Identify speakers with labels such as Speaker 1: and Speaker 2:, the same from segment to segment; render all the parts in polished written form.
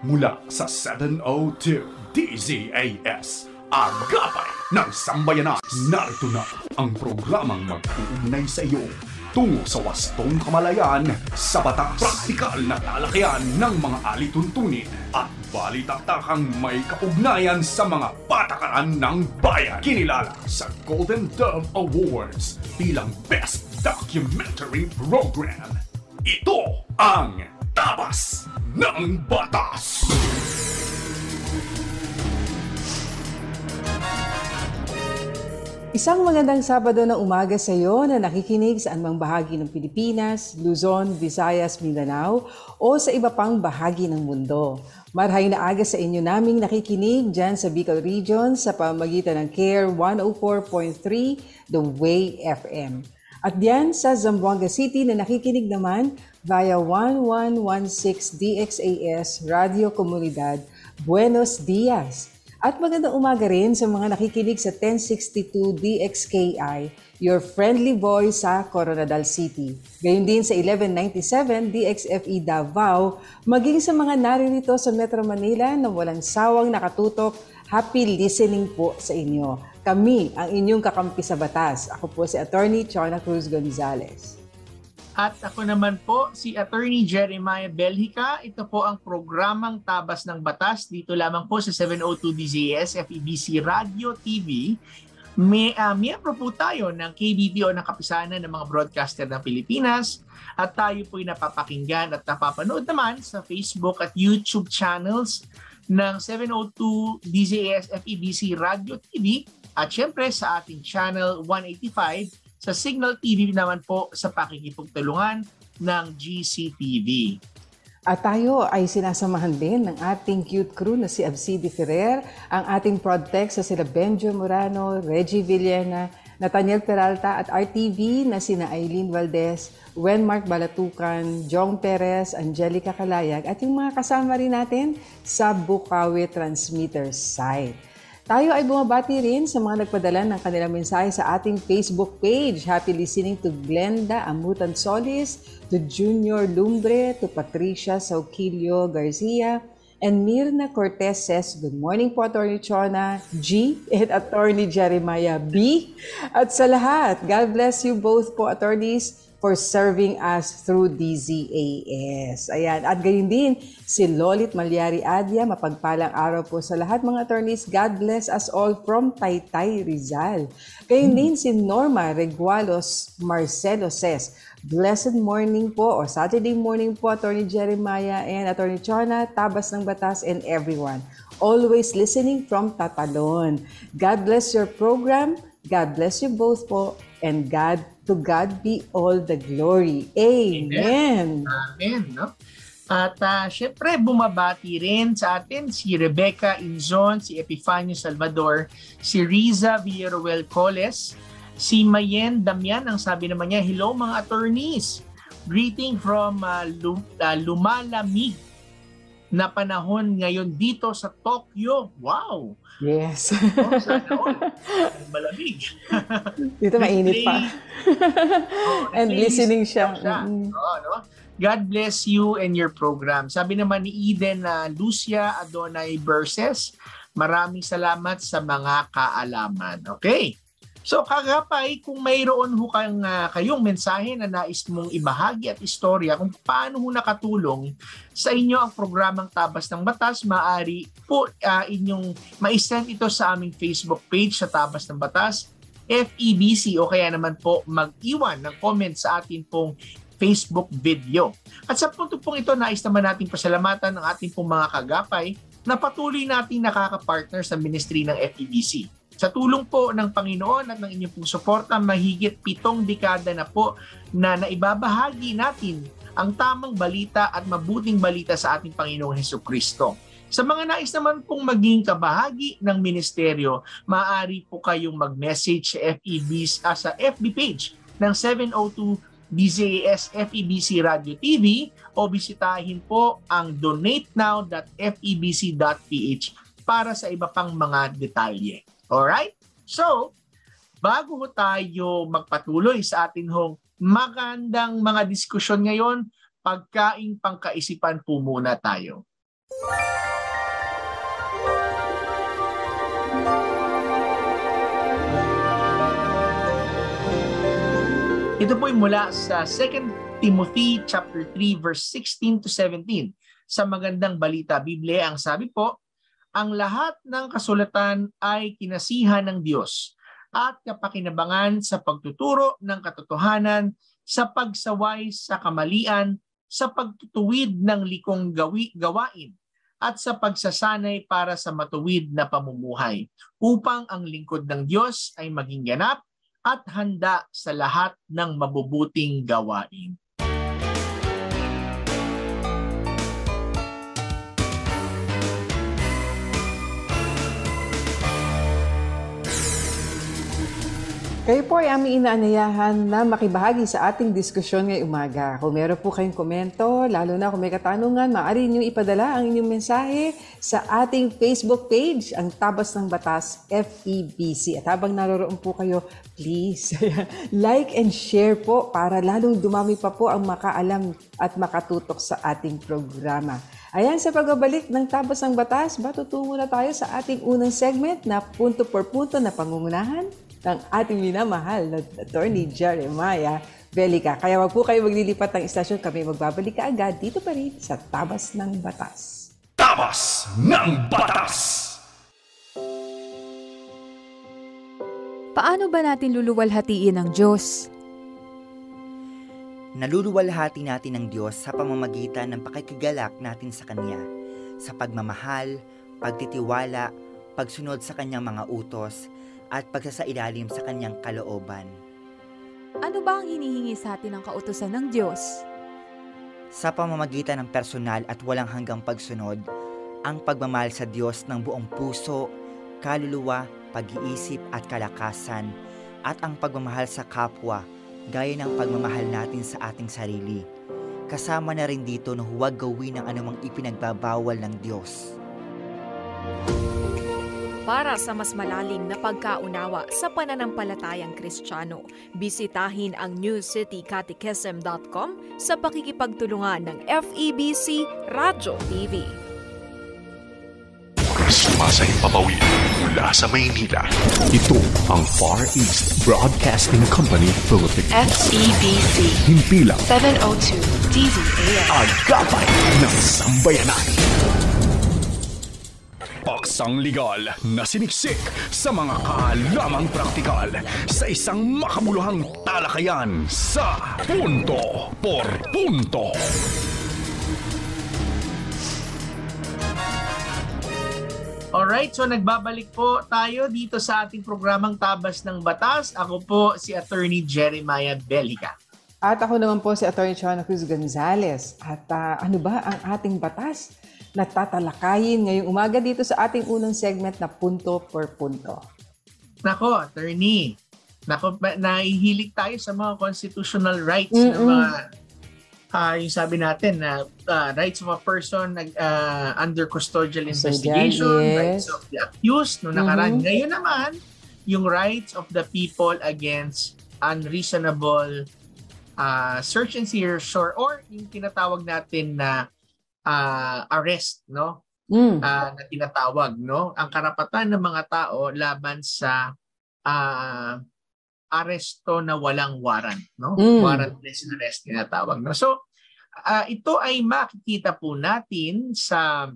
Speaker 1: mula sa 702 DZAS, Agapay ng Sambayanan. Narito na ang programang mag-uugnay sa iyo tungo sa wastong kamalayan sa batas. Praktikal na talakayan ng mga alituntunin at balitaktakang may kaugnayan sa mga patakaran ng bayan. Kinilala sa Golden Dove Awards bilang Best Documentary Program. Ito ang Tabas ng Batas!
Speaker 2: Isang magandang Sabado ng umaga sa iyo na nakikinig sa anumang bahagi ng Pilipinas, Luzon, Visayas, Mindanao o sa iba pang bahagi ng mundo. Marhay na aga sa inyo naming nakikinig dyan sa Bicol Region sa pamamagitan ng CARE 104.3 The Way FM. At diyan sa Zamboanga City na nakikinig naman via 1116 DXAS Radio Comunidad Buenos Dias. At magandang umaga rin sa mga nakikinig sa 1062 DXKI, your friendly voice sa Coronadal City. Gayon din sa 1197 DXFE Davao, maging sa mga naririto sa Metro Manila na walang sawang nakatutok, happy listening po sa inyo. Kami ang inyong kakampi sa batas. Ako po si Attorney Chona Cruz Gonzalez.
Speaker 3: At ako naman po si Attorney Jeremiah Belhica. Ito po ang programang Tabas ng Batas dito lamang po sa 702 DZAS FEBC Radio TV. Miyembro po tayo ng KBP o ng Kapisanan ng mga Broadcaster ng Pilipinas at tayo po ay napapakinggan at napapanood naman sa Facebook at YouTube channels ng 702 DZAS FEBC Radio TV at syempre sa ating channel 185 sa Signal TV naman po sa pakikipagtulungan ng GCTV.
Speaker 2: At tayo ay sinasamahan din ng ating cute crew na si Absidi Ferrer, ang ating ProdTech sa sila Benjo Morano, Reggie Villena, Nathaniel Peralta at RTV na sina Aileen Valdez, Wenmark Balatucan, Jong Perez, Angelica Calayag at yung mga kasama rin natin sa Bukawi Transmitter site. Tayo ay bumabati rin sa mga nagpadala ng kanilang mensahe sa ating Facebook page. Happy listening to Glenda Amutan Solis, to Junior Lumbre, to Patricia Sauquillo Garcia, and Mirna Cortez says, good morning po Attorney Chona G and Attorney Jeremiah B. At sa lahat, God bless you both po attorneys for serving us through DZAS. Ayan. At gayon din, si Lolit Malyari Adia, mapagpalang araw po sa lahat mga attorneys. God bless us all from Taytay, Rizal. Gayon din si Norma Regualos Marcelo says, blessed morning po or Saturday morning po, Attorney Jeremiah and Attorney Chona, Tabas ng Batas and everyone. Always listening from Tatalon. God bless your program. God bless you both po. And to God be all the glory. Amen.
Speaker 3: Amen. No? At syempre bumabati rin sa atin si Rebecca Inzon, si Epifanio Salvador, si Riza Villaruel Coles, si Mayen Damian, ang sabi naman niya, hello mga attorneys. Greeting from lumalamig na panahon ngayon dito sa Tokyo. Wow!
Speaker 2: Yes.
Speaker 3: Sana all. Malamig.
Speaker 2: Dito mainit pa. And listening siya.
Speaker 3: No? God bless you and your program. Sabi naman ni Eden Lucia Adonai Verses, maraming salamat sa mga kaalaman. Okay. So kagapay, kung mayroon ho kayong mensahe na nais mong ibahagi at istorya kung paano ho nakatulong sa inyo ang programang Tabas ng Batas, maaari po inyong ma-send ito sa aming Facebook page sa Tabas ng Batas, FEBC, o kaya naman po mag-iwan ng comment sa atin pong Facebook video. At sa punto pong ito, nais naman natin pasalamatan ng ating pong mga kagapay na patuloy nating nakaka-partner sa ministry ng FEBC. Sa tulong po ng Panginoon at ng inyong pong suporta, mahigit 7 dekada na po na naibabahagi natin ang tamang balita at mabuting balita sa ating Panginoong Hesukristo. Sa mga nais naman pong maging kabahagi ng ministeryo, maaari po kayong mag-message sa FB page ng 702 DZAS FEBC Radio TV o bisitahin po ang donatenow.febc.ph para sa iba pang mga detalye. Alright? So, bago tayo magpatuloy sa atin hong magandang mga diskusyon ngayon, pagkaing pangkaisipan po muna tayo. Ito po ay mula sa 2 Timothy chapter 3 verse 16 to 17. Sa magandang balita Biblia, ang sabi po, ang lahat ng kasulatan ay kinasihan ng Diyos at kapakinabangan sa pagtuturo ng katotohanan, sa pagsaway sa kamalian, sa pagtutuwid ng likong gawain, at sa pagsasanay para sa matuwid na pamumuhay, upang ang lingkod ng Diyos ay maging ganap at handa sa lahat ng mabubuting gawain.
Speaker 2: Kayo po ay aming inaanyayahan na makibahagi sa ating diskusyon ngayong umaga. Kung meron po kayong komento, lalo na kung may katanungan, maaari niyo ipadala ang inyong mensahe sa ating Facebook page, ang Tabas ng Batas FEBC. At habang naroroon po kayo, please, like and share po para lalong dumami pa po ang makaalam at makatutok sa ating programa. Ayan, sa pagbabalik ng Tabas ng Batas, tutungo na tayo sa ating unang segment na punto por punto na pangungunahan ng ating minamahal na Attorney Jeremiah Bellica. Kaya wag po kayo maglilipat ng istasyon, kami magbabalik agad dito pa rin sa Tabas ng Batas.
Speaker 1: Tabas ng Batas!
Speaker 4: Paano ba natin luluwalhatiin ang Diyos?
Speaker 5: Naluluwalhati natin ang Diyos sa pamamagitan ng pakikigalak natin sa Kanya, sa pagmamahal, pagtitiwala, pagsunod sa Kanyang mga utos, at pagsasailalim sa Kanyang kalooban.
Speaker 4: Ano ba ang hinihingi sa atin ng kautusan ng Diyos?
Speaker 5: Sa pamamagitan ng personal at walang hanggang pagsunod, ang pagmamahal sa Diyos ng buong puso, kaluluwa, pag-iisip at kalakasan, at ang pagmamahal sa kapwa, gaya ng pagmamahal natin sa ating sarili. Kasama na rin dito na huwag gawin ang anumang ipinagbabawal ng Diyos.
Speaker 4: Para sa mas malalim na pagkaunawa sa pananampalatayang Kristiyano, bisitahin ang newcitycatechism.com sa pakikipagtulungan ng FEBC Radio TV.
Speaker 1: Sumasahing papawid mula sa Maynila. Ito ang Far East Broadcasting Company Philippines.
Speaker 6: FEBC.
Speaker 1: Himpilang
Speaker 6: 702 DZAS.
Speaker 1: Agapay ng Sambayanan. Paksang legal na siniksik sa mga kaalamang praktikal sa isang makabuluhang talakayan sa Punto por Punto.
Speaker 3: Alright, so nagbabalik po tayo dito sa ating programang Tabas ng Batas. Ako po si Attorney Jeremiah Bellica.
Speaker 2: At ako naman po si Attorney Chona Cruz Gonzales. At ano ba ang ating batas na tatalakayin ngayong umaga dito sa ating unang segment na Punto por Punto?
Speaker 3: Nako, Attorney. Nako, nahihilig tayo sa mga constitutional rights ng mga yung sabi natin na rights of a person under custodial investigation,
Speaker 2: yes.
Speaker 3: Rights of the accused no nakaraan. Ngayon naman, yung rights of the people against unreasonable search and seizure or yung tinatawag natin na arrest, no? Na tinatawag, no? Ang karapatan ng mga tao laban sa aresto na walang warrant, no? Warrantless arrest tinatawag, no? So, ito ay makikita po natin sa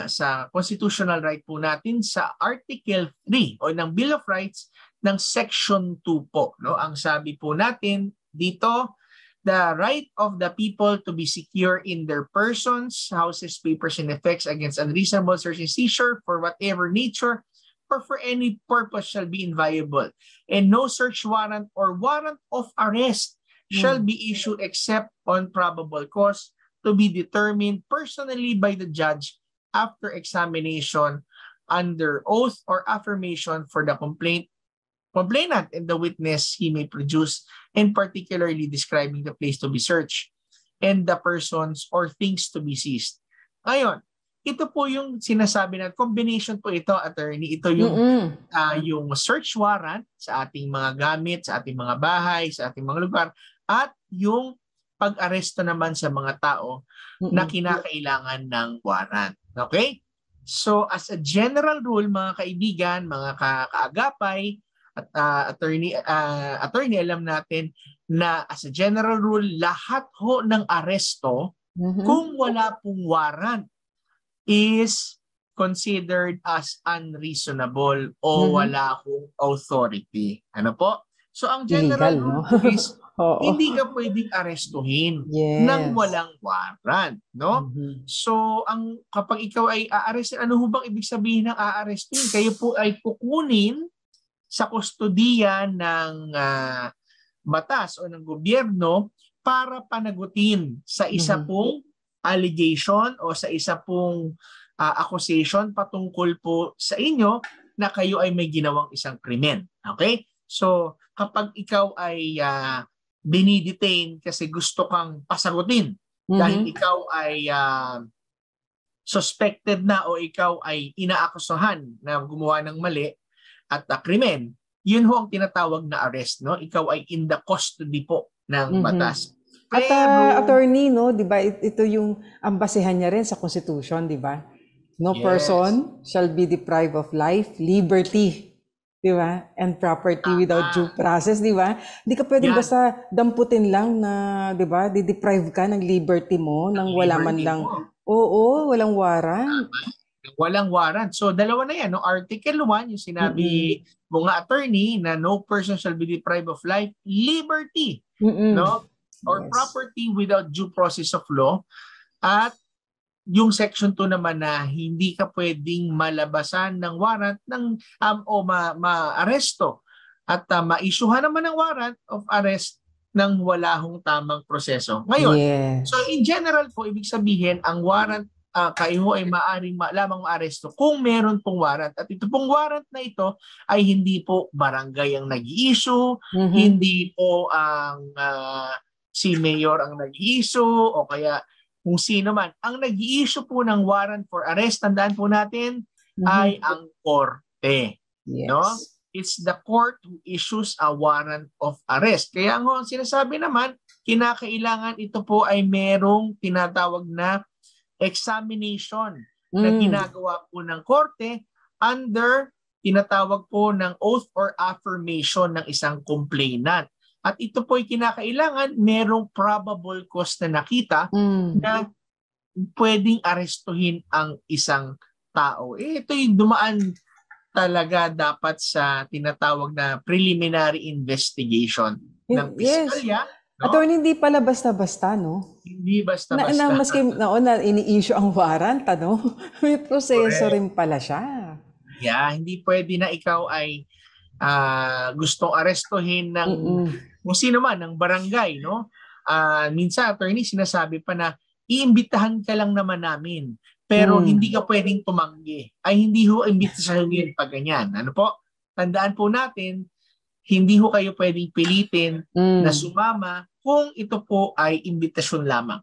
Speaker 3: sa constitutional right po natin sa Article 3 o ng Bill of Rights ng Section 2 po, no? Ang sabi po natin dito, the right of the people to be secure in their persons, houses, papers, and effects against unreasonable search and seizure for whatever nature or for any purpose shall be inviolable, and no search warrant or warrant of arrest shall be issued except on probable cause to be determined personally by the judge after examination under oath or affirmation for the complainant and the witness he may produce, and particularly describing the place to be searched and the persons or things to be seized. Ngayon, ito po yung sinasabi na combination po ito, Attorney. Ito yung yung search warrant sa ating mga gamit, sa ating mga bahay, sa ating mga lugar, at yung pag-aresto naman sa mga tao na kinakailangan ng warrant. Okay? So as a general rule, mga kaibigan, mga kaagapay, at attorney, alam natin na as a general rule, lahat ho ng aresto, kung wala pong warrant, is considered as unreasonable o wala hong authority. Ano po? So ang general
Speaker 2: Illegal, no?
Speaker 3: rule po is
Speaker 2: Oo.
Speaker 3: hindi ka pwedeng arestuhin
Speaker 2: Yes.
Speaker 3: nang walang warrant, no? So kapag ikaw ay aarestin, ano ho bang ibig sabihin ng aarestin? Kayo po ay kukunin sa kustodiya ng batas o ng gobyerno para panagutin sa isa pong allegation o sa isa pong accusation patungkol po sa inyo na kayo ay may ginawang isang krimen. Okay? So, kapag ikaw ay dinidetain kasi gusto kang pasagutin dahil ikaw ay suspected na o ikaw ay inaakusahan na gumawa ng mali at krimen, yun ho ang tinatawag na arrest, no? Ikaw ay in the custody po ng batas.
Speaker 2: At
Speaker 3: Pero,
Speaker 2: attorney, no, 'di ba? Ito yung ang basehan niya rin sa Constitution, 'di ba? No
Speaker 3: Yes.
Speaker 2: person shall be deprived of life, liberty, 'di ba? And property without due process, 'di ba? Hindi ka pwedeng
Speaker 3: Yan.
Speaker 2: basta damputin lang na, 'di ba? Di-deprive ka ng liberty mo nang wala man
Speaker 3: liberty
Speaker 2: lang.
Speaker 3: mo.
Speaker 2: Oo, walang warrant.
Speaker 3: Walang warrant. So, dalawa na yan. No? Article 1, yung sinabi mo nga, attorney, na no person shall be deprived of life, liberty, no? Or
Speaker 2: Yes.
Speaker 3: property without due process of law. At yung section 2 naman na hindi ka pwedeng malabasan ng warrant ng ma-aresto at ma-issuehan naman ng warrant of arrest ng wala hong tamang proseso. Ngayon,
Speaker 2: Yes.
Speaker 3: so in general po, ibig sabihin, ang warrant kayo ay maaring lamang maaresto kung meron pong warrant. At ito pong warrant na ito ay hindi po barangay ang nag-i-issue, hindi po ang si mayor ang nag-i-issue o kaya kung sino man. Ang nag-i-issue po ng warrant for arrest, tandaan po natin, ay ang korte.
Speaker 2: Yes.
Speaker 3: No? It's the court who issues a warrant of arrest. Kaya ang sinasabi naman, kinakailangan ito po ay merong tinatawag na examination na ginagawa po ng korte under tinatawag po ng oath or affirmation ng isang complainant. At ito po ay kinakailangan merong probable cause na nakita na pwedeng arestuhin ang isang tao. Ito yung dumaan talaga dapat sa tinatawag na preliminary investigation ng piskalya. No?
Speaker 2: Attorney, hindi pala basta-basta, no?
Speaker 3: Hindi basta-basta.
Speaker 2: Maski nauna ini-issue ang warrant, ano? May proseso rin pala siya.
Speaker 3: Yeah, hindi pwede na ikaw ay gustong arestuhin ng kung sino man, ng barangay, no? Minsan, attorney, sinasabi pa na iimbitahan ka lang naman namin, pero hindi ka pwedeng tumanggi. Ay, hindi ho imbitasyon yun pag ganyan. Ano po? Tandaan po natin, hindi ho kayo pwedeng pilitin na sumama kung ito po ay imbitasyon lamang.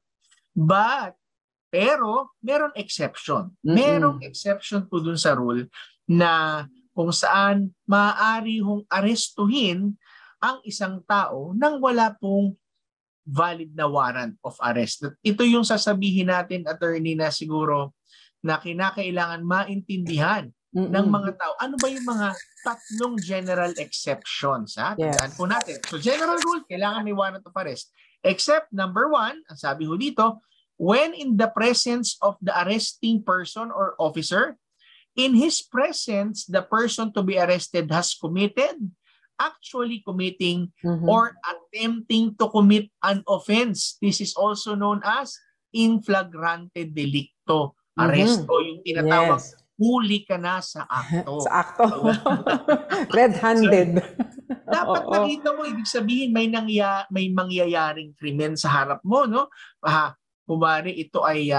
Speaker 3: Pero, meron exception. Merong exception po dun sa rule na kung saan maaari hong arestuhin ang isang tao nang wala pong valid na warrant of arrest. Ito yung sasabihin natin, attorney, na siguro na kinakailangan maintindihan ng mga tao. Ano ba yung mga tatlong general exceptions? Tandaan po natin. So general rule, kailangan may warrant of arrest. Except number 1, ang sabi ho dito, when in the presence of the arresting person or officer, in his presence, the person to be arrested has committed, actually committing, or attempting to commit an offense. This is also known as in flagrante delicto. Arresto, yung tinatawag, huli ka na sa akto.
Speaker 2: Sa akto. Red-handed.
Speaker 3: Dapat nakita mo, ibig sabihin may mangyayaring krimen sa harap mo, no? Kumari ito ay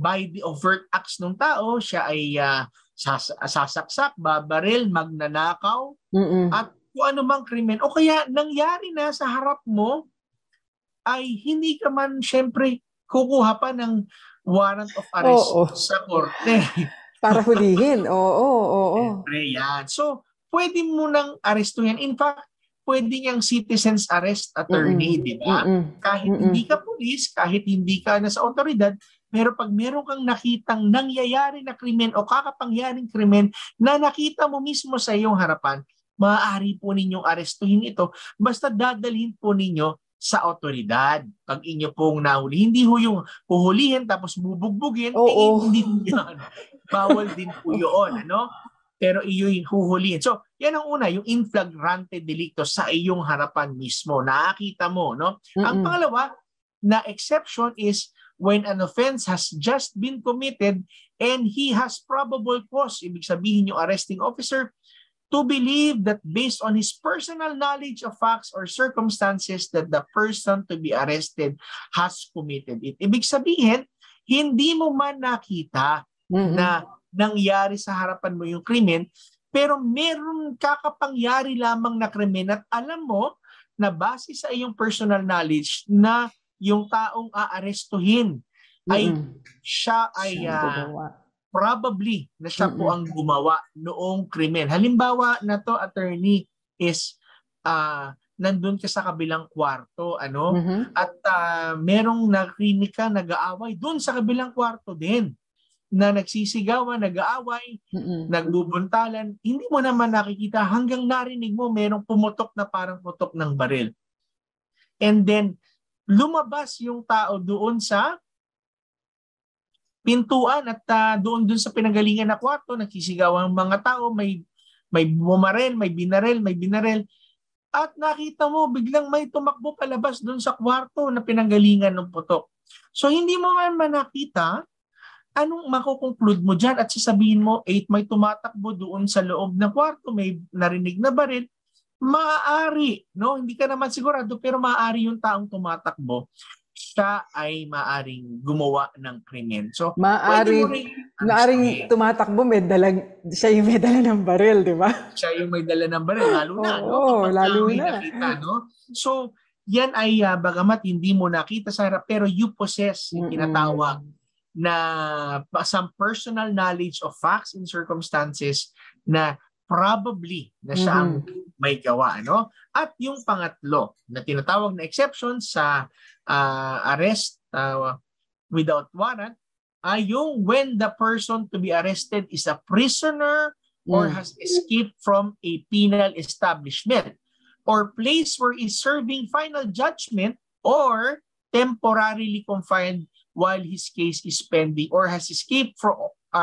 Speaker 3: by the overt acts ng tao, siya ay sasaksak, babaril, magnanakaw, at kung ano mang krimen, o kaya nangyari na sa harap mo, ay hindi ka man syempre kukuha pa ng warrant of arrest sa korte.
Speaker 2: Para hulihin. Oo.
Speaker 3: Siyempre yan. So, pwede mo nang arestuhin. In fact, pwede niyang citizen's arrest attorney, di ba? Kahit hindi ka pulis, kahit hindi ka nasa otoridad, pero pag meron kang nakitang nangyayari na krimen o kakapangyaring krimen na nakita mo mismo sa iyong harapan, maaari po ninyong arestuhin ito basta dadalhin po ninyo sa otoridad. Pag inyo pong nahuli, hindi ho yung huhulihin tapos bubugbugin, hindi yan. Bawal din po yun, ano? Pero iyo'y huhulihin. So, yan ang una, yung in flagrante delicto sa iyong harapan mismo. Nakakita mo, no? Ang pangalawa na exception is when an offense has just been committed and he has probable cause, ibig sabihin yung arresting officer, to believe that based on his personal knowledge of facts or circumstances that the person to be arrested has committed it. Ibig sabihin, hindi mo man nakita na nangyari sa harapan mo yung krimen, pero meron kakapangyari lamang na krimen at alam mo na base sa iyong personal knowledge na yung taong aarestuhin ay siya ay probably na siya po ang gumawa noong krimen. Halimbawa na to, attorney, is nandun ka sa kabilang kwarto, ano? At merong narinig ka nag-aaway dun sa kabilang kwarto din na nagsisigawan, nag-aaway, nagbubuntalan, hindi mo naman nakikita hanggang narinig mo merong pumutok na parang putok ng baril. And then, lumabas yung tao doon sa pintuan at doon sa pinanggalingan na kwarto, nagsisigawan ang mga tao, may bumarel, may binarel, at nakita mo, biglang may tumakbo palabas doon sa kwarto na pinanggalingan ng putok. So, hindi mo man nakita, anong makukonclude mo dyan at sasabihin mo, may tumatakbo doon sa loob ng kwarto, may narinig na baril, maaari, no? Hindi ka naman sigurado, pero maaari yung taong tumatakbo, siya ay maaring gumawa ng krimen. So,
Speaker 2: maaring tumatakbo, siya yung may dala ng baril, di ba?
Speaker 3: Siya yung may dala ng baril, lalo na.
Speaker 2: Lalo na.
Speaker 3: Nakita, no? So, yan ay bagamat hindi mo nakita sa harap, pero you possess yung tinatawag na some personal knowledge of facts and circumstances na probably na siya ang may gawa, no? At yung pangatlo na tinatawag na exception sa arrest without warrant ay yung when the person to be arrested is a prisoner or has escaped from a penal establishment or place where is serving final judgment or temporarily confined while his case is pending or has escaped from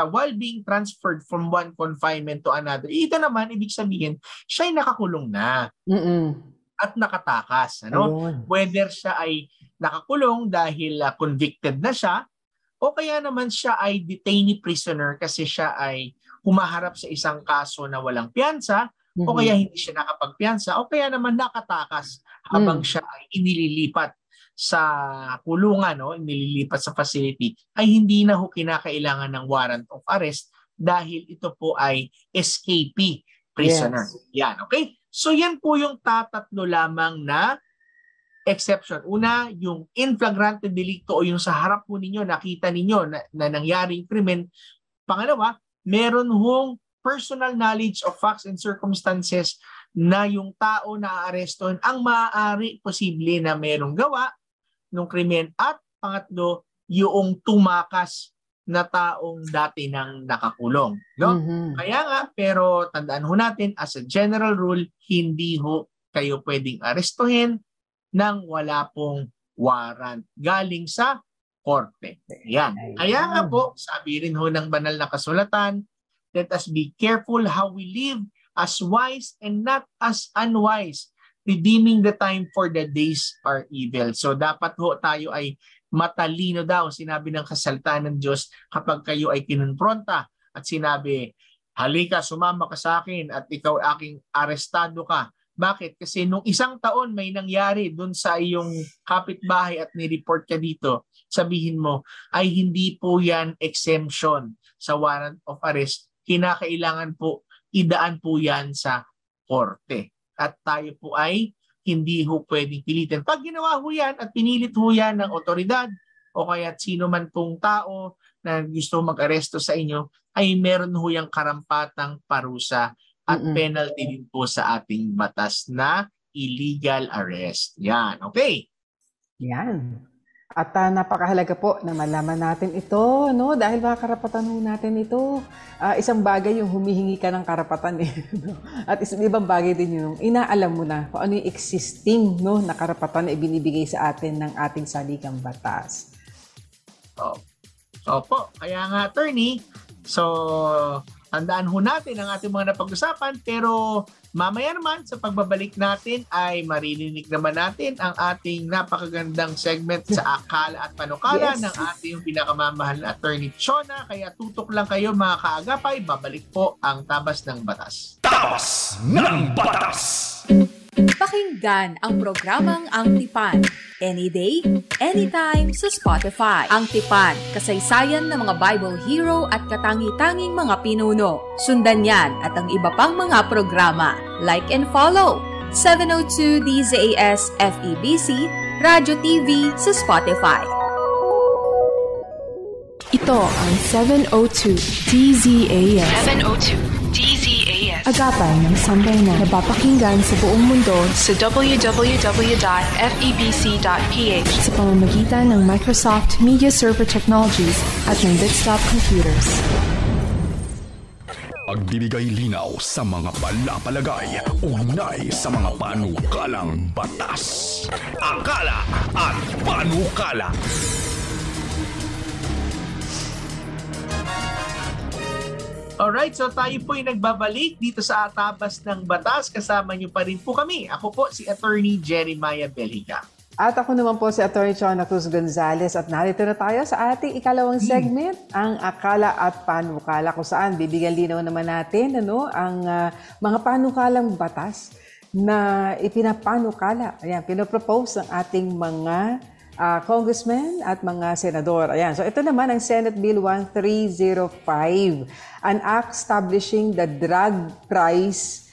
Speaker 3: while being transferred from one confinement to another. Ito naman, ibig sabihin, siya'y nakakulong na at nakatakas. Ano? Whether siya ay nakakulong dahil convicted na siya o kaya naman siya ay detainee prisoner kasi siya ay humaharap sa isang kaso na walang piyansa o kaya hindi siya nakapagpiyansa o kaya naman nakatakas habang siya ay inililipat sa kulungan, no, nililipat sa facility, ay hindi na ho kinakailangan ng warrant of arrest dahil ito po ay escapee prisoner. Yan, okay? So yan po yung tatatlo lamang na exception. Una, yung in flagrante delicto o yung sa harap po ninyo, nakita ninyo na nangyaring krimen. Pangalawa, meron hong personal knowledge of facts and circumstances na yung tao na aarestuhin ang maaari posible na merong gawa ng krimen. At pangatlo, yung tumakas na taong dati nang nakakulong. No? Kaya nga, pero tandaan ho natin, as a general rule, hindi ho kayo pwedeng arestuhin nang wala pong warrant galing sa korte. Yan. Kaya nga po, sabi rin ho ng banal na kasulatan, let us be careful how we live as wise and not as unwise, redeeming the time for the days are evil. So dapat ho tayo ay matalino daw, sinabi ng kasaltaan ng Diyos kapag kayo ay kinonfronta at sinabi, halika, sumama ka sa akin at ikaw aking arestado ka. Bakit? Kasi nung isang taon may nangyari dun sa iyong kapitbahay at nireport ka dito, sabihin mo, ay hindi po yan exemption sa warrant of arrest. Kinakailangan po, idaan po yan sa korte. At tayo po ay hindi ho pwedeng pilitin. Pag ginawa ho yan at pinilit ho yan ng otoridad o kaya sino man pong tao na gusto mag-aresto sa inyo, ay meron ho yung karampatang parusa at penalty din po sa ating batas na illegal arrest. Yan, okay.
Speaker 2: Yan. At napakahalaga po na malaman natin ito, no? Dahil mga karapatan ho natin ito. Isang bagay yung humihingi ka ng karapatan eh. No? At isang ibang bagay din yung inaalam mo na kung ano yung existing, no, na karapatan na ibinibigay sa atin ng ating saligang batas.
Speaker 3: Opo, kaya nga attorney, so tandaan ho natin ang ating mga napag-usapan, pero mamaya naman sa pagbabalik natin ay maririnig naman natin ang ating napakagandang segment sa Akala at Panukala ng ating pinakamamahal na Attorney Chona. Kaya tutok lang kayo mga kaagapay, babalik po ang Tabas ng Batas.
Speaker 1: Tabas ng Batas!
Speaker 4: Pakinggan ang programang Ang Tipan. Any day, anytime sa Spotify. Ang Tipan, kasaysayan ng mga Bible hero at katangi-tanging mga pinuno. Sundan yan at ang iba pang mga programa. Like and follow 702 DZAS FEBC Radyo TV sa Spotify.
Speaker 6: Ito ang 702 DZAS.
Speaker 7: 702 DZAS.
Speaker 6: Agapan ng sambayanan na napapakinggan sa buong mundo
Speaker 7: Sa www.febc.ph.
Speaker 6: sa pamamagitan ng Microsoft Media Server Technologies at ng Desktop Computers.
Speaker 1: Pagbibigay linaw sa mga palapalagay, ugnay sa mga panukalang batas. Akala at Panukala.
Speaker 3: Alright, so tayo po ay nagbabalik dito sa Tabas ng Batas. Kasama niyo pa rin po kami. Ako po si Attorney Jeremiah Belhica.
Speaker 2: At ako naman po si Atty. Chona Cruz Gonzales at narito na tayo sa ating ikalawang segment, ang Akala at Panukala, kung saan bibigyan linaw naman natin ang mga panukalang batas na ipinapanukala. Ayan, pinopropose ng ating mga congressmen at mga senador. Ayan, so ito naman ang Senate Bill 1305, an act establishing the Drug Price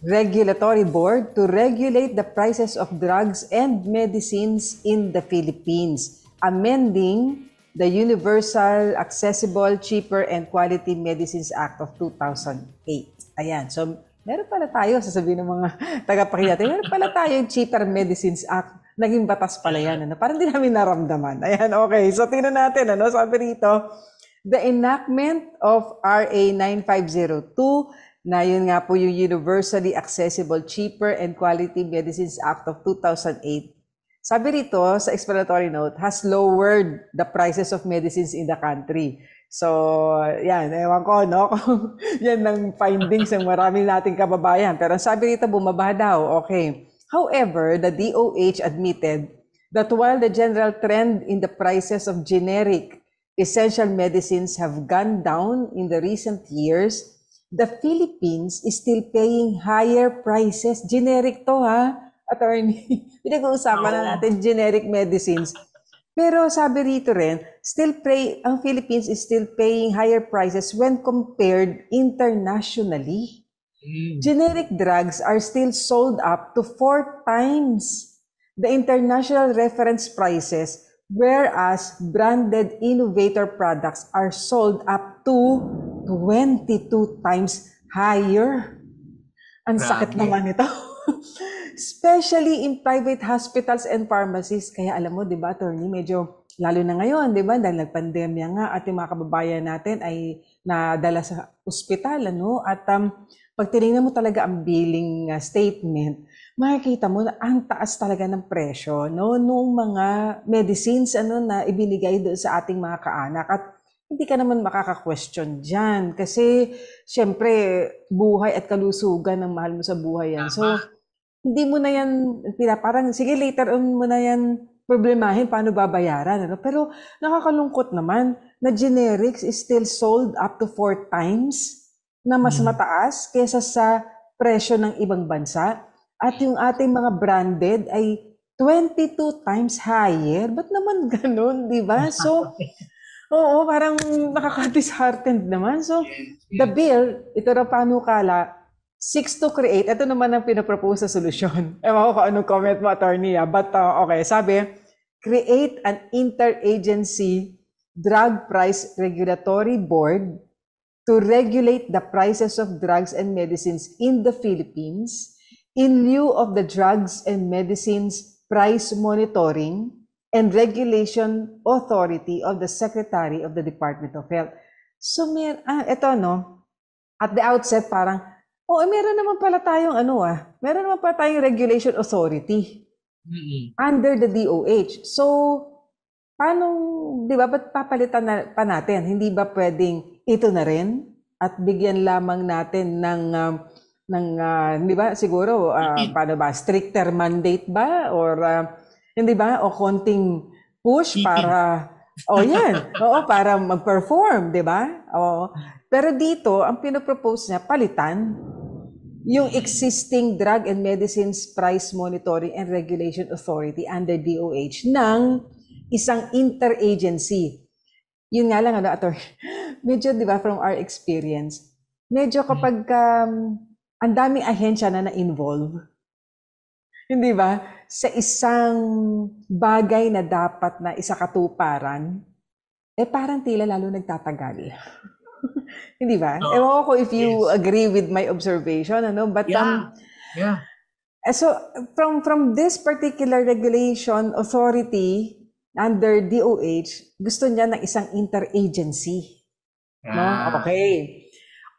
Speaker 2: Regulatory Board to regulate the prices of drugs and medicines in the Philippines, amending the Universal, Accessible, Cheaper, and Quality Medicines Act of 2008. Ayan, so meron pala tayo, sasabihin ng mga tagapakinig, meron pala tayong Cheaper Medicines Act. Naging batas pala yan. Parang di namin naramdaman. Ayan, okay. So, tingnan natin. Sabi rito, the enactment of RA 9502, na yun nga po yung Universally Accessible, Cheaper, and Quality Medicines Act of 2008. Sabi rito, sa explanatory note, has lowered the prices of medicines in the country. So, yan. Ewan ko, no? Yan ang findings ng marami nating kababayan. Pero sabi rito, bumaba daw. Okay. However, the DOH admitted that while the general trend in the prices of generic essential medicines have gone down in the recent years, the Philippines is still paying higher prices. Generic to, ha? Attorney, pinag-uusapan na natin generic medicines. Pero sabi rito rin, ang Philippines is still paying higher prices when compared internationally. Generic drugs are still sold up to 4 times the international reference prices, whereas branded innovator products are sold up to 22 times higher. Ang sakit naman ito. Especially in private hospitals and pharmacies. Kaya alam mo, di ba, attorney, medyo lalo na ngayon, di ba, dahil nagpandemya nga at yung mga kababayan natin ay nadala sa ospital, At pag tinignan mo talaga ang billing statement, makikita mo na ang taas talaga ng presyo, nung mga medicines na ibinigay doon sa ating mga kaanak. At hindi ka naman makaka-question dyan kasi syempre buhay at kalusugan ang mahal mo sa buhay yan. So hindi mo na yan, parang sige later on mo na yan problemahin paano babayaran. Pero nakakalungkot naman na generics is still sold up to 4 times na mas mataas kaysa sa presyo ng ibang bansa. At yung ating mga branded ay 22 times higher. Ba't naman ganun, di ba? So, oo, parang nakaka-disheartened naman. So, the bill, ito na panukala, seeks to create, ito naman ang pinapropose sa solusyon. Ewan ko kung anong comment mo, attorney. But, okay, sabi, create an interagency drug price regulatory board to regulate the prices of drugs and medicines in the Philippines, in lieu of the Drugs and Medicines Price Monitoring and Regulation Authority of the Secretary of the Department of Health. So, ito at the outset parang, meron naman pala tayong meron naman pala tayong Regulation Authority under the DOH. So, paano, di ba, ba't papalitan pa natin? Hindi ba pwedeng ito na rin at bigyan lamang natin ng di ba, siguro, paano ba, stricter mandate ba? Or, hindi ba, o konting push para, para mag-perform, di ba? Pero dito, ang pinopropose niya, palitan yung existing Drug and Medicines Price Monitoring and Regulation Authority under DOH ng isang interagency. Yun nga lang, medyo, di ba, from our experience, medyo kapag ang daming ahensya na na-involve, hindi ba, sa isang bagay na dapat na isakatuparan, parang tila lalo nagtatagal. Hindi ba? Ewan ko if you agree with my observation, but so from this particular regulation authority under DOH, gusto niya ng isang interagency. No? Okay.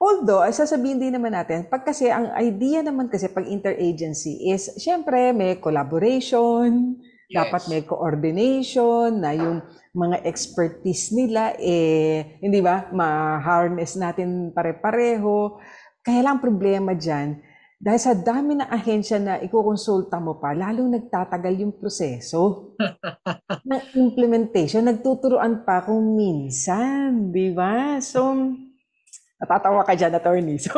Speaker 2: Although, sasabihin din naman natin, kasi ang idea naman kasi pag interagency is, syempre may collaboration, dapat may coordination, na yung mga expertise nila, hindi ba, ma-harness natin pare-pareho. Kaya lang problema dyan, dahil sa dami ng ahensya na ikukonsulta mo pa, lalong nagtatagal yung proseso ng implementation. Nagtuturuan pa kung minsan, di ba? So, natatawa ka dyan, attorney. So,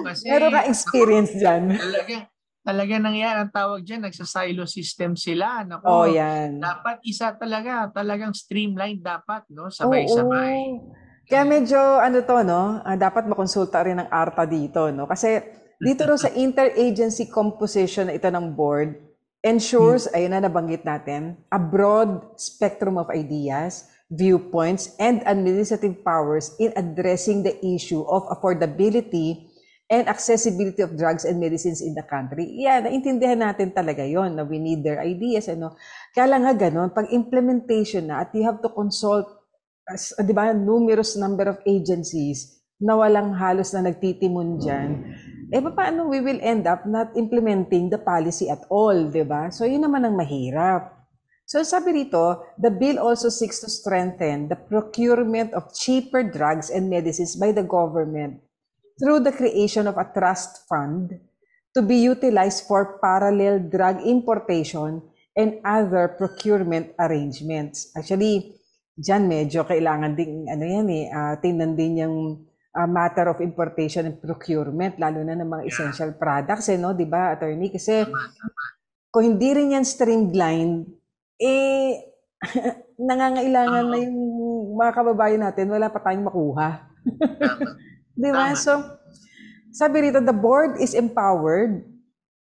Speaker 3: kasi
Speaker 2: meron ka experience dyan.
Speaker 3: Talaga nangyari ang tawag dyan, nagsasilo system sila. Nako,
Speaker 2: yan.
Speaker 3: Dapat isa talagang streamlined dapat, no? Sabay-sabay.
Speaker 2: Kaya medyo, dapat makonsulta rin ng ARTA dito, no? Kasi dito rin sa interagency composition na ito ng board, ensures, ayun na nabanggit natin, a broad spectrum of ideas, viewpoints, and administrative powers in addressing the issue of affordability and accessibility of drugs and medicines in the country. Naintindihan natin talaga yon na we need their ideas. Kaya lang ganun, pag implementation na at you have to consult, di ba, numerous number of agencies na walang halos na nagtitimon dyan, paano we will end up not implementing the policy at all, di ba? So yun naman ang mahirap. So sabi rito, the bill also seeks to strengthen the procurement of cheaper drugs and medicines by the government through the creation of a trust fund to be utilized for parallel drug importation and other procurement arrangements. Actually, dyan medyo kailangan din, tingnan din yung matter of importation and procurement, lalo na ng mga essential products, di ba, attorney? Kasi kung hindi rin yan streamlined, nangangailangan na yung mga kababayan natin, wala pa tayong makuha. Di ba? So, sabi rito, the board is empowered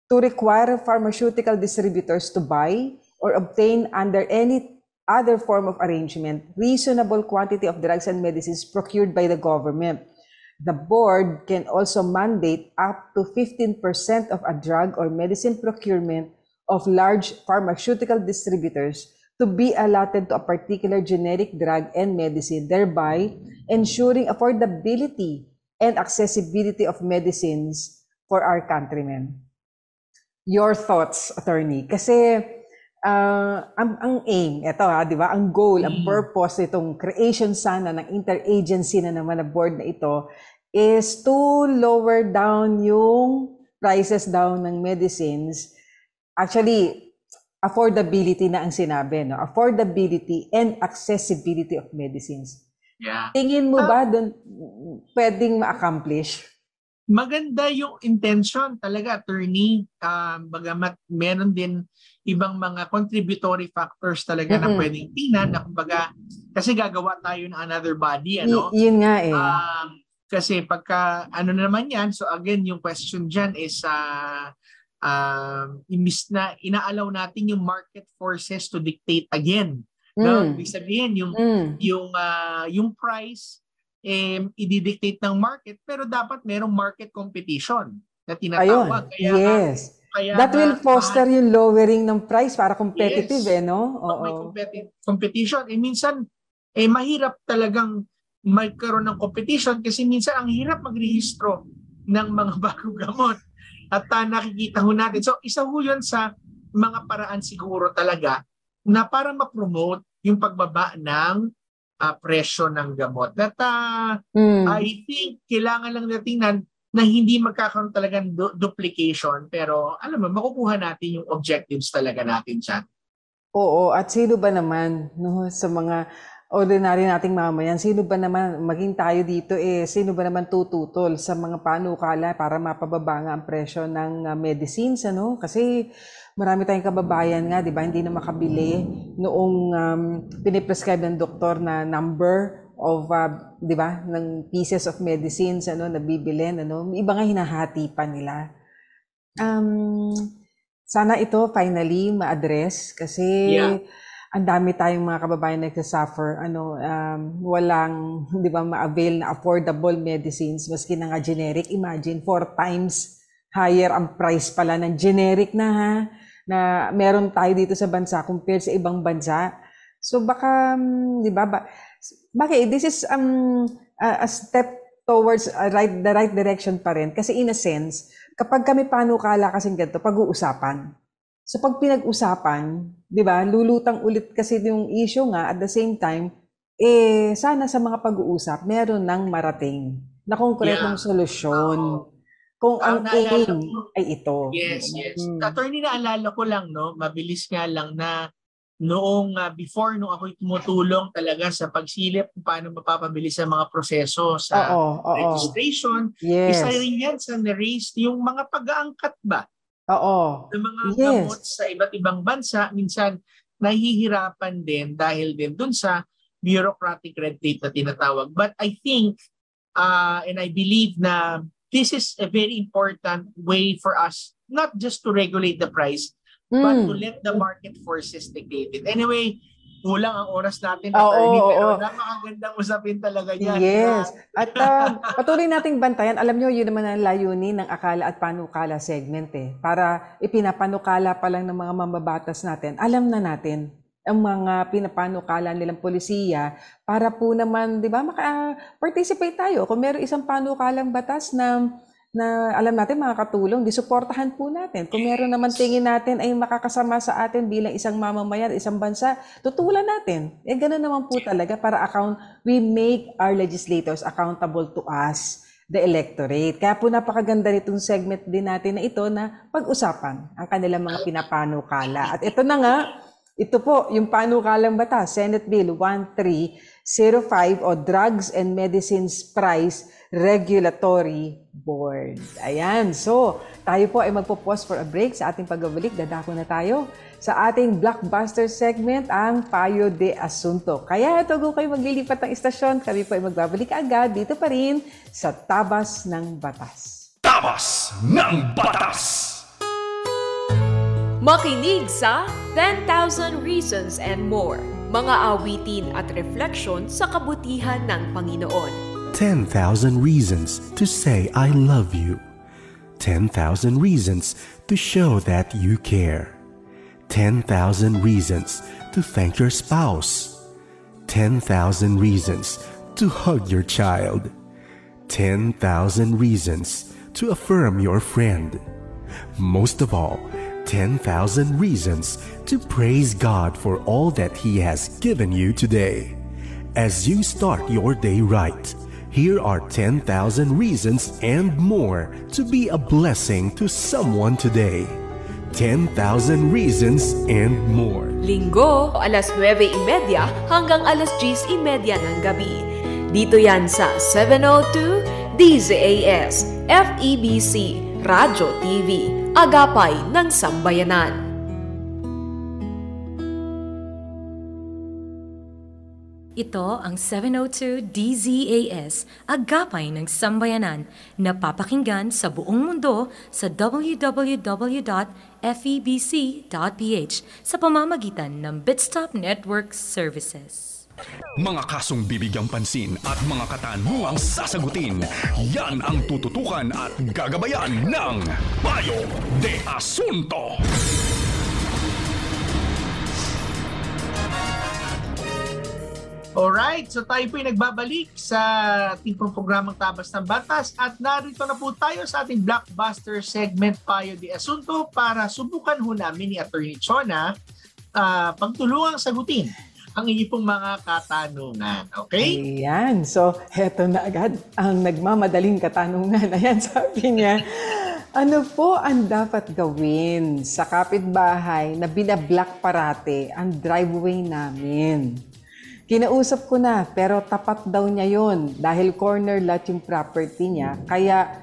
Speaker 2: to require pharmaceutical distributors to buy or obtain under any other form of arrangement reasonable quantity of drugs and medicines procured by the government. The board can also mandate up to 15% of a drug or medicine procurement of large pharmaceutical distributors to be allotted to a particular generic drug and medicine, thereby ensuring affordability and accessibility of medicines for our countrymen. Your thoughts, attorney? Kasi ang aim, di ba? Ang goal, ang purpose itong creation sana ng interagency na naman na board na ito is to lower down yung prices down ng medicines. Actually, affordability na ang sinabi, no? Affordability and accessibility of medicines.
Speaker 3: Yeah.
Speaker 2: Tingin mo ba doon pwedeng ma-accomplish?
Speaker 3: Maganda yung intention talaga, attorney. Bagamat meron din ibang mga contributory factors talaga na pwedeng tingnan na kumbaga, kasi gagawa tayo ng another body,
Speaker 2: Yun nga
Speaker 3: kasi pagka, naman yan, so again, yung question dyan is, imbis na inaalaw natin yung market forces to dictate again. No, ibig sabihin yung price i-dictate ng market, pero dapat merong market competition. na tinatawag.
Speaker 2: Ayun, yes. That will foster yung lowering ng price para competitive, no?
Speaker 3: May competition. Minsan, mahirap talagang magkaroon ng competition kasi minsan ang hirap magrehistro ng mga bagong gamot. At nakikita ho natin. So, isa ho yun sa mga paraan siguro talaga na para ma-promote yung pagbaba ng presyo ng gamot. That I think kailangan lang natin na hindi magkakaroon talagang duplication, pero alam mo, makukuha natin yung objectives talaga natin dyan.
Speaker 2: Oo, at sino ba naman sa mga ordinary nating mamayan, sino ba naman, maging tayo dito, sino ba naman tututol sa mga panukala para mapababa nga ang presyo ng medicines, ano? Kasi marami tayong kababayan nga, di ba, hindi na makabili noong piniprescribe ng doktor na number of, di ba, ng pieces of medicines, na bibilin, iba nga hinahati pa nila. Sana ito finally ma-address kasi ang dami tayong mga kababayan nagsasuffer, walang, di ba, ma-avail na affordable medicines, maski na nga generic. Imagine, 4 times higher ang price pala ng generic na meron tayo dito sa bansa compared sa ibang bansa. So baka, di ba, bakit this is a step towards the right direction pa rin. Kasi in a sense, kapag kami panukala kasing ganito, pag-uusapan. So pag pinag-usapan, di ba, lulutang ulit kasi yung issue nga, at the same time, sana sa mga pag-uusap, meron nang marating na konkretong solusyon. Kung ang aim ay ito.
Speaker 3: Yes. Attorney, naalala ko lang, mabilis nga lang na noong before, nung ako'y tumutulong talaga sa pagsilip kung paano mapapabilis ang mga proseso sa registration, isa rin yan sa na-raise yung mga pag-aangkat ba? Ng mga gamot sa iba't ibang bansa, minsan nahihirapan din dahil din dun sa bureaucratic red tape na tinatawag. But I think, and I believe na this is a very important way for us not just to regulate the price, but to let the market forces dictate it. Anyway, kulang ang oras natin. Pero napakagandang usapin talaga yan.
Speaker 2: Yes. At patuloy nating bantayan. Alam nyo, yun naman ang layunin ng akala at panukala segment. Para ipinapanukala pa lang ng mga mambabatas natin. Alam na natin ang mga pinapanukala nilang polisiya para po naman, di ba, maka-participate tayo. Kung meron isang panukalang batas na alam natin makakatulong, disuportahan po natin. Kung meron naman tingin natin ay makakasama sa atin bilang isang mamamayan, isang bansa, tutulan natin. Ganoon naman po talaga para we make our legislators accountable to us, the electorate. Kaya po napakaganda nitong segment din natin na ito na pag-usapan ang kanilang mga pinapanukala. At ito na nga, ito po yung panukalang batas, Senate Bill 1305 o Drugs and Medicines Price Regulatory Board. Ayan. So, tayo po ay magpo-pause for a break sa ating pagbabalik. Dadako na tayo sa ating blockbuster segment, ang Payo de Asunto. Kaya ito, kung kayo maglilipat ng istasyon, kami po ay magbabalik agad dito pa rin sa Tabas ng Batas.
Speaker 1: Tabas ng Batas!
Speaker 4: Makinig sa 10,000 Reasons and More. Mga awitin at refleksyon sa kabutihan ng Panginoon.
Speaker 8: 10,000 reasons to say I love you. 10,000 reasons to show that you care. 10,000 reasons to thank your spouse. 10,000 reasons to hug your child. 10,000 reasons to affirm your friend. Most of all, 10,000 reasons to praise God for all that He has given you today. As you start your day right, here are 10,000 reasons and more to be a blessing to someone today. 10,000 reasons and more.
Speaker 4: Linggo, alas 9:30 hanggang alas 10:30 ng gabi. Dito yan sa 702 DZAS FEBC Radyo TV, Agapay ng Sambayanan.
Speaker 9: Ito ang 702 DZAS, Agapay ng Sambayanan, na papakinggan sa buong mundo sa www.febc.ph sa pamamagitan ng Bitstop Network Services.
Speaker 1: Mga kasong bibigyang pansin at mga katanungang sasagutin, yan ang tututukan at gagabayan ng Payo de Asunto.
Speaker 3: Alright, so tayo po ay nagbabalik sa ating programang Tabas ng Batas at narito na po tayo sa ating blockbuster segment Payo de Asunto para subukan ho namin ni Attorney Chona pagtulungang sagutin ang inyong pong mga katanungan. Okay?
Speaker 2: Ayan. So, heto na agad ang nagmamadaling katanungan. Ayan, sabi niya, ano po ang dapat gawin sa kapitbahay na binablock parate ang driveway namin? Kinausap ko na, pero tapat daw niya yon dahil corner lot yung property niya. Kaya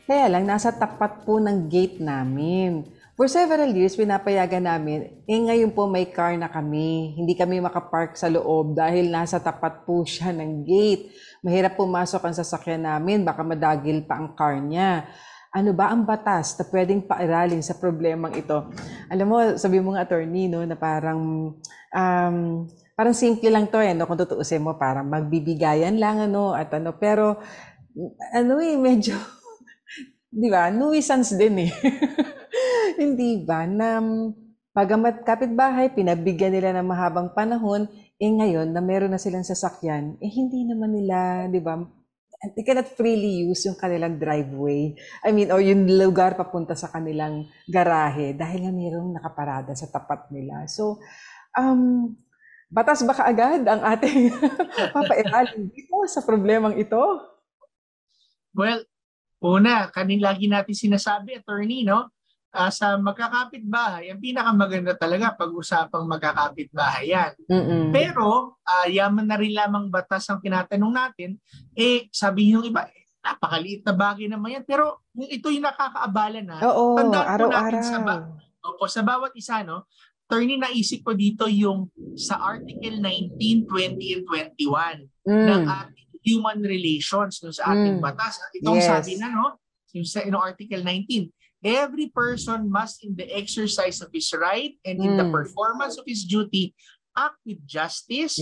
Speaker 2: lang, nasa tapat po ng gate namin. For several years, pinapayagan namin, ngayon po may car na kami. Hindi kami makapark sa loob dahil nasa tapat po siya ng gate. Mahirap pumasok ang sasakyan namin, baka madagil pa ang car niya. Ano ba ang batas na pwedeng pairalin sa problemang ito? Alam mo, sabi mo nga, attorney, no, na parang simple lang to no, kung tutuusin mo, parang magbibigayan lang, pero, medyo, di ba, nuisance din Hindi ba, na pagamat kapitbahay, pinabigyan nila ng mahabang panahon, ngayon, na meron na silang sasakyan, hindi naman nila, di ba, they cannot freely use yung kanilang driveway. Or yung lugar papunta sa kanilang garahe dahil nga mayroong nakaparada sa tapat nila. So, batas ba kaagad ang ating papairalin dito sa problemang ito?
Speaker 3: Well, una, lagi natin sinasabi, attorney, no? Sa magkakapitbahay, ang pinakamaganda talaga pag-usapang magkakapitbahay yan. Pero, yaman na rin lamang batas ang tinatanong natin, sabihin yung iba, napakaliit na bagay naman yan. Pero kung ito yung nakakaabala na, tandaan po natin sa bawat isa, no? Attorney, naisip ko dito yung sa Article 19, 20, and 21 ng ating human relations no, sa ating batas. At itong sabi na, no? Yung sa Article 19, every person must in the exercise of his right and in the performance of his duty act with justice,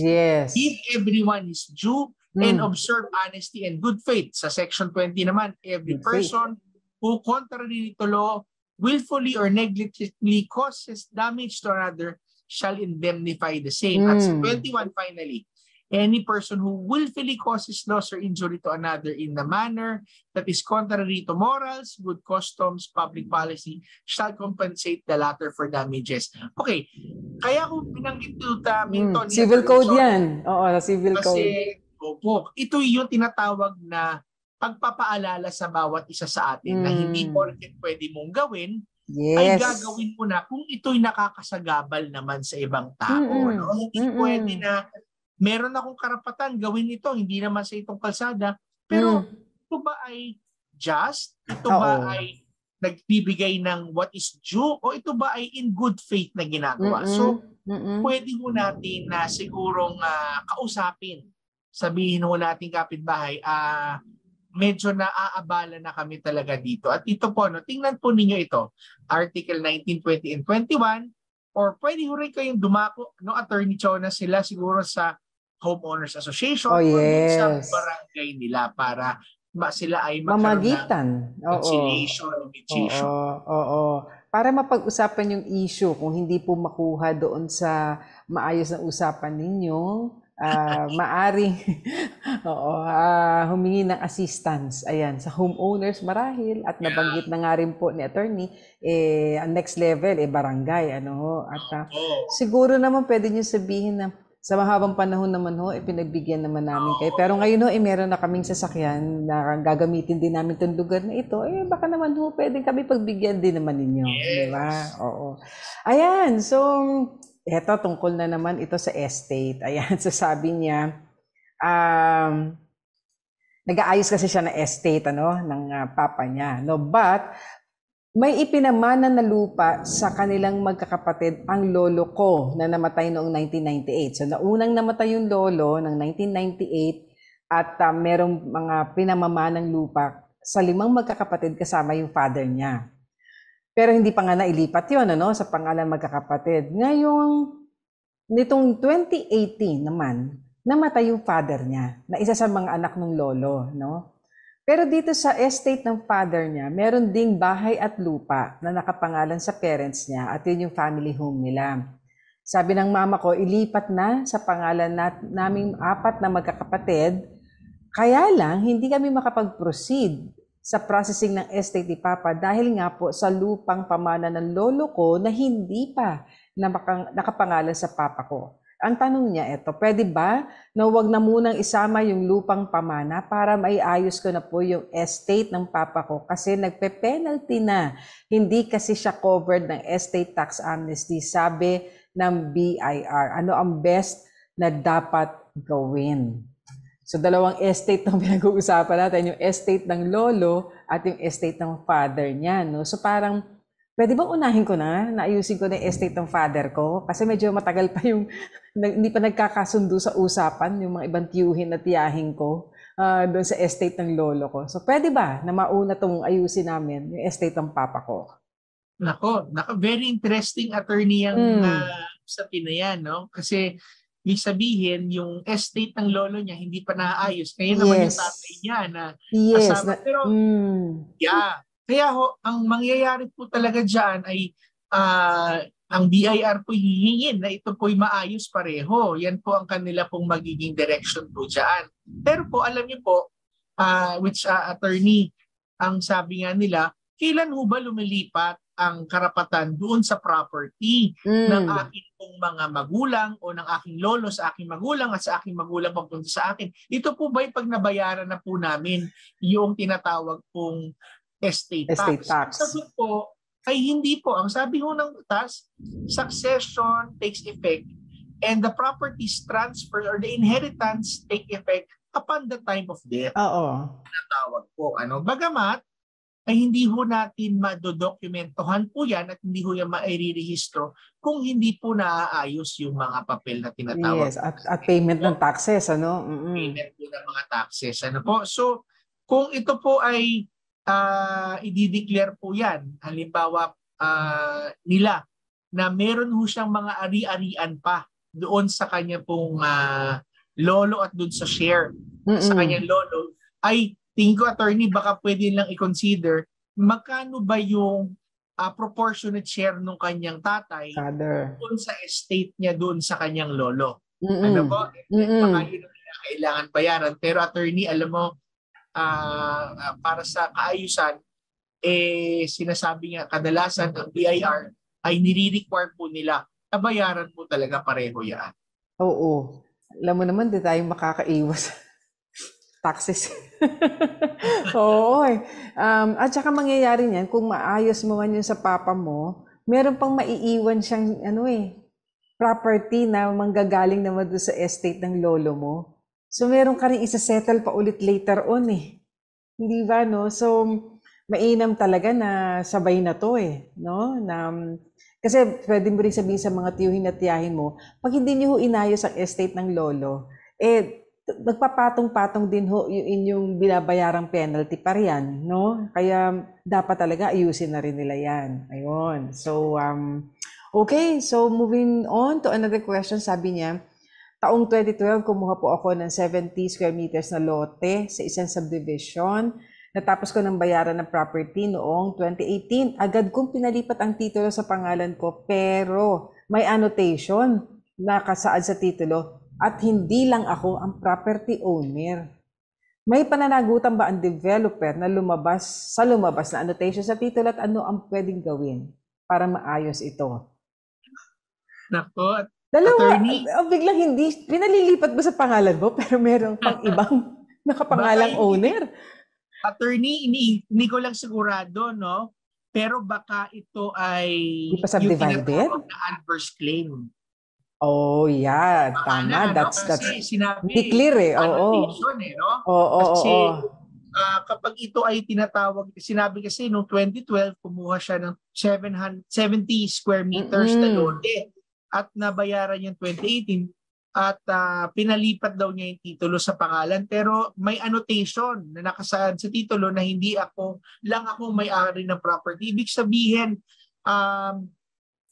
Speaker 3: give everyone his due, and observe honesty and good faith. Sa Section 20 naman, every person who contrary to law willfully or negligently causes damage to another shall indemnify the same. At sa 21 finally, any person who willfully causes loss or injury to another in a manner that is contrary to morals, good customs, public policy, shall compensate the latter for damages. Okay, kaya kung binanggit ito Minton,
Speaker 2: civil code yan. Oo, civil code.
Speaker 3: Kasi, ito yung tinatawag na pagpapaalala sa bawat isa sa atin na hindi porket pwede mong gawin, ay gagawin mo na kung ito'y nakakasagabal naman sa ibang tao. No? Hindi pwede na meron akong karapatan gawin ito, hindi naman sa itong kalsada, pero ito ba ay just? Ito ba ay nagbibigay ng what is due? O ito ba ay in good faith na ginagawa? So, pwede mo natin na sigurong kausapin. Sabihin mo natin kapitbahay, medyo naaabala na kami talaga dito. At ito po, no, tingnan po ninyo ito. Article 19, 20, and 21. Or pwede ho rin kayong dumako, no, Attorney Chona, sila siguro sa Homeowners Association o sa barangay nila para sila ay
Speaker 2: mamagitan.
Speaker 3: Conciliation, mediation.
Speaker 2: Para mapag-usapan yung issue kung hindi po makuha doon sa maayos na usapan ninyo, maaring humingi ng assistance sa homeowners marahil at nabanggit na nga rin po ni attorney ang next level barangay at siguro naman pwede niyo sabihin na sa mahabang panahon naman pinagbigyan naman namin kayo, pero ngayon meron na kaming sasakyan na gagamitin din namin itong lugar na ito, baka naman pwede kami pagbigyan din naman ninyo, di ba? Ayan, so eto, tungkol na naman ito sa estate. Ayan, so sabi niya, nag-aayos kasi siya ng estate, ng papa niya. No? But, may ipinamana na lupa sa kanilang magkakapatid ang lolo ko na namatay noong 1998. So, naunang namatay yung lolo ng 1998 at merong mga pinamamanang lupa sa 5 magkakapatid kasama yung father niya. Pero hindi pa nga nailipat yun, sa pangalan magkakapatid. Ngayong, nitong 2018 naman, namatay yung father niya, na isa sa mga anak ng lolo, no? Pero dito sa estate ng father niya, meron ding bahay at lupa na nakapangalan sa parents niya at yun yung family home nila. Sabi ng mama ko, ilipat na sa pangalan naming 4 na magkakapatid, kaya lang hindi kami makapag-proceed sa processing ng estate ni Papa dahil nga po sa lupang pamana ng lolo ko na hindi pa nakapangalan sa Papa ko. Ang tanong niya ito, pwede ba na huwag na munang isama yung lupang pamana para maiayos ko na po yung estate ng Papa ko kasi nagpe-penalty na. Hindi kasi siya covered ng estate tax amnesty, sabi ng BIR. Ano ang best na dapat gawin? So 2 estate ang pinag-uusapan natin, yung estate ng lolo at yung estate ng father niya. No? So parang, pwede bang unahin ko na ayusin ko na yung estate ng father ko? Kasi medyo matagal pa yung, hindi pa nagkakasundo sa usapan, yung mga ibang tiyuhin at tiyahin ko doon sa estate ng lolo ko. So pwede ba na mauna itong ayusin namin, yung estate ng papa ko?
Speaker 3: Nako, very interesting attorney yung sa Pinayan, no? Kasi ibig sabihin, yung estate ng lolo niya hindi pa naayos. Kaya naman yung tatay niya na kasama. Pero, kaya ang mangyayari po talaga dyan ay ang BIR po hihingin na ito po'y maayos pareho. Yan po ang kanila pong magiging direction po dyan. Pero po, alam niyo po, attorney, ang sabi nga nila, kailan ho ba lumilipat ang karapatan doon sa property ng aking pong mga magulang o ng aking lolo sa aking magulang at sa aking magulang papunta sa akin? Ito po ba'y pag nabayaran na po namin yung tinatawag pong estate tax? Sabi po ay hindi po. Ang sabi ho ng tax, succession takes effect and the properties transfer or the inheritance take effect upon the time of death. Tinatawag po. Bagamat ay hindi ho natin madodokumentohan po yan at hindi ho yan mairerehistro kung hindi po naaayos yung mga papel na tinatawag.
Speaker 2: Yes, at payment ng taxes,
Speaker 3: Payment po ng mga taxes. So, kung ito po ay i-declare po yan, halimbawa nila, na meron ho siyang mga ari-arian pa doon sa kanya pong lolo at doon sa share sa kanyang lolo, ay tingin ko, attorney, baka pwede lang i-consider magkano ba yung proportionate share ng kanyang tatay doon sa estate niya doon sa kanyang lolo. Ano po? Baka yun ang kailangan bayaran. Pero attorney, alam mo, para sa kaayusan, sinasabi nga kadalasan ng BIR ay nire-require po nila na bayaran po talaga pareho yan.
Speaker 2: Oo. Alam mo naman, di tayo makakaiwas taxes. Oo. At saka mangyayari niyan, kung maayos mo man yun sa papa mo, meron pang maiiwan siyang property na manggagaling naman doon sa estate ng lolo mo. So meron ka rin isa-settle pa ulit later on Hindi ba, no? So mainam talaga na sabay na to no? Kasi pwede mo rin sabihin sa mga tiyuhin at tiyahin mo, pag hindi niyo inayos ang estate ng lolo, magpapatong-patong din ho yung inyong binabayarang penalty pa riyan, no? Kaya dapat talaga ayusin na rin nila yan. Ayun. So, okay. So, moving on to another question. Sabi niya, taong 2012, kumuha po ako ng 70 square meters na lote sa isang subdivision. Natapos ko ng bayaran ng property noong 2018. Agad kong pinalipat ang titulo sa pangalan ko, pero may annotation na kasaad sa titulo. At hindi lang ako ang property owner. May pananagutan ba ang developer na lumabas na annotation sa titulo at ano ang pwedeng gawin para maayos ito?
Speaker 3: Nako,
Speaker 2: attorney. Biglang hindi. Pinalilipat ba sa pangalan mo pero meron pang ibang nakapangalang owner?
Speaker 3: Attorney, hindi ko lang sigurado, no? Pero baka ito ay
Speaker 2: hindi pa subdivided?
Speaker 3: Yung na adverse claim.
Speaker 2: Oh, yeah. Tama. That's hindi clear
Speaker 3: annotation, no? Kasi kapag ito ay tinatawag, sinabi kasi noong 2012, kumuha siya ng 70 square meters na lote at nabayaran yung 2018 at pinalipat daw niya yung titulo sa pangalan. Pero may annotation na nakasaad sa titulo na hindi ako may-ari ng property. Ibig sabihin,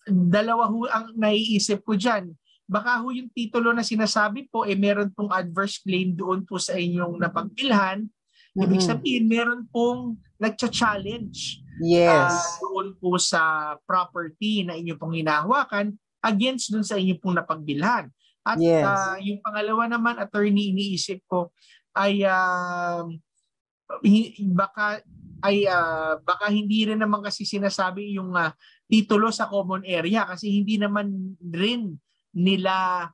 Speaker 3: dalawa ang naiisip ko dyan. baka ho yung titulo na sinasabi po, meron pong adverse claim doon po sa inyong napagbilhan. Ibig sabihin, meron pong nagcha-challenge doon po sa property na inyo pong hinahawakan against doon sa inyo pong napagbilhan. At yung pangalawa naman, attorney, iniisip ko ay baka hindi rin naman kasi sinasabi yung titulo sa common area kasi hindi naman rin nila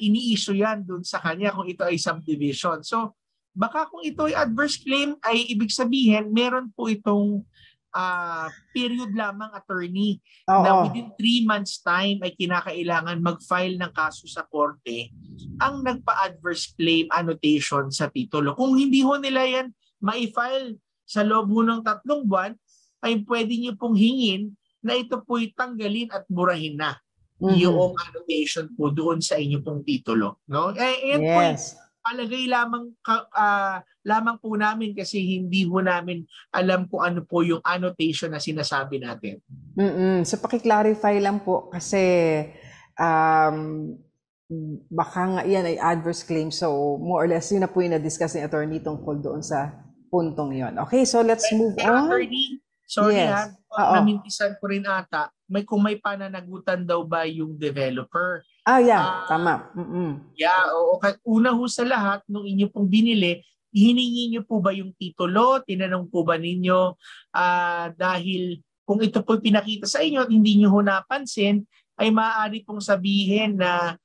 Speaker 3: ini-issue yan doon sa kanya kung ito ay subdivision. So baka kung ito ay adverse claim ay ibig sabihin meron po itong period lamang, attorney, na within 3 months time ay kinakailangan mag-file ng kaso sa korte ang nagpa-adverse claim annotation sa titulo. Kung hindi ho nila yan ma-file sa loob ho ng 3 buwan, ay pwede nyo pong hingin na ito po'y tanggalin at burahin na yung annotation po doon sa inyo pong titulo. No? Yan po palagay lamang po namin kasi hindi po namin alam kung ano po yung annotation na sinasabi natin.
Speaker 2: So paki-clarify lang po kasi baka nga yan ay adverse claim. So more or less yun na po yung na-discuss ni attorney tungkol doon sa puntong yon. Okay, so let's move on.
Speaker 3: Attorney, sorry namintisan ko rin ata. Kung may pananagutan daw ba yung developer?
Speaker 2: Tama.
Speaker 3: Una ho sa lahat, nung inyo pong binili, hiningi nyo po ba yung titulo? Tinanong po ba ninyo dahil kung ito po pinakita sa inyo at hindi nyo ho napansin, ay maaari pong sabihin na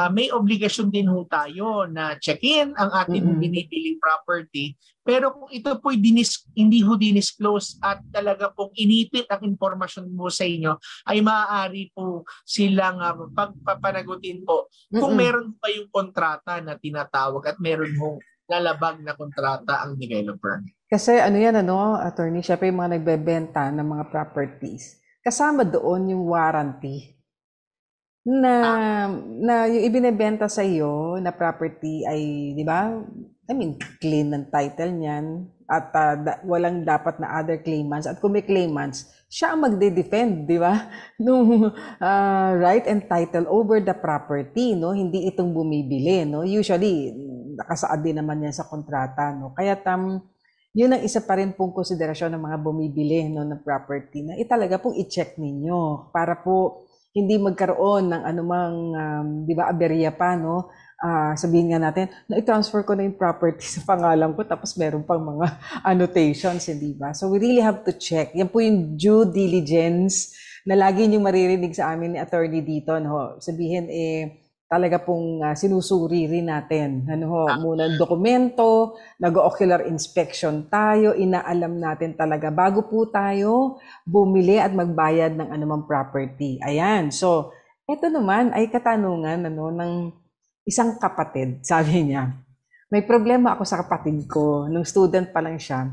Speaker 3: may obligasyon din ho tayo na check-in ang ating binibiling property. Pero kung ito po hindi ho dinisclose at talaga pong inipit ang informasyon mo sa inyo, ay maaari po silang pagpapanagutin po kung meron pa yung kontrata na tinatawag at meron hong lalabag na kontrata ang developer.
Speaker 2: Kasi attorney, syempre yung mga nagbebenta ng mga properties, kasama doon yung warranty na yung ibinebenta sa iyo na property ay, di ba? Clean ng title niyan at walang dapat na other claimants. At kung may claimants, siya ang magde-defend, di ba? Nung right and title over the property, no? Hindi itong bumibili, no? Usually, nakasaad din naman yan sa kontrata, no? Kaya yun ang isa pa rin pong konsiderasyon ng mga bumibili, no, ng property na talaga pong i-check ninyo para po hindi magkaroon ng anumang, di ba, aberya pa, no? Sabihin nga natin, i-transfer ko na yung property sa pangalan ko tapos meron pang mga annotations, di ba? So we really have to check. Yan po yung due diligence na lagi niyong maririnig sa amin ni attorney dito, no? Sabihin, talaga pong sinusuri rin natin. Muna dokumento, nag-ocular inspection tayo, inaalam natin talaga bago po tayo bumili at magbayad ng anumang property. Ayan. So, ito naman ay katanungan ng isang kapatid. Sabi niya, may problema ako sa kapatid ko. Nung student pa lang siya,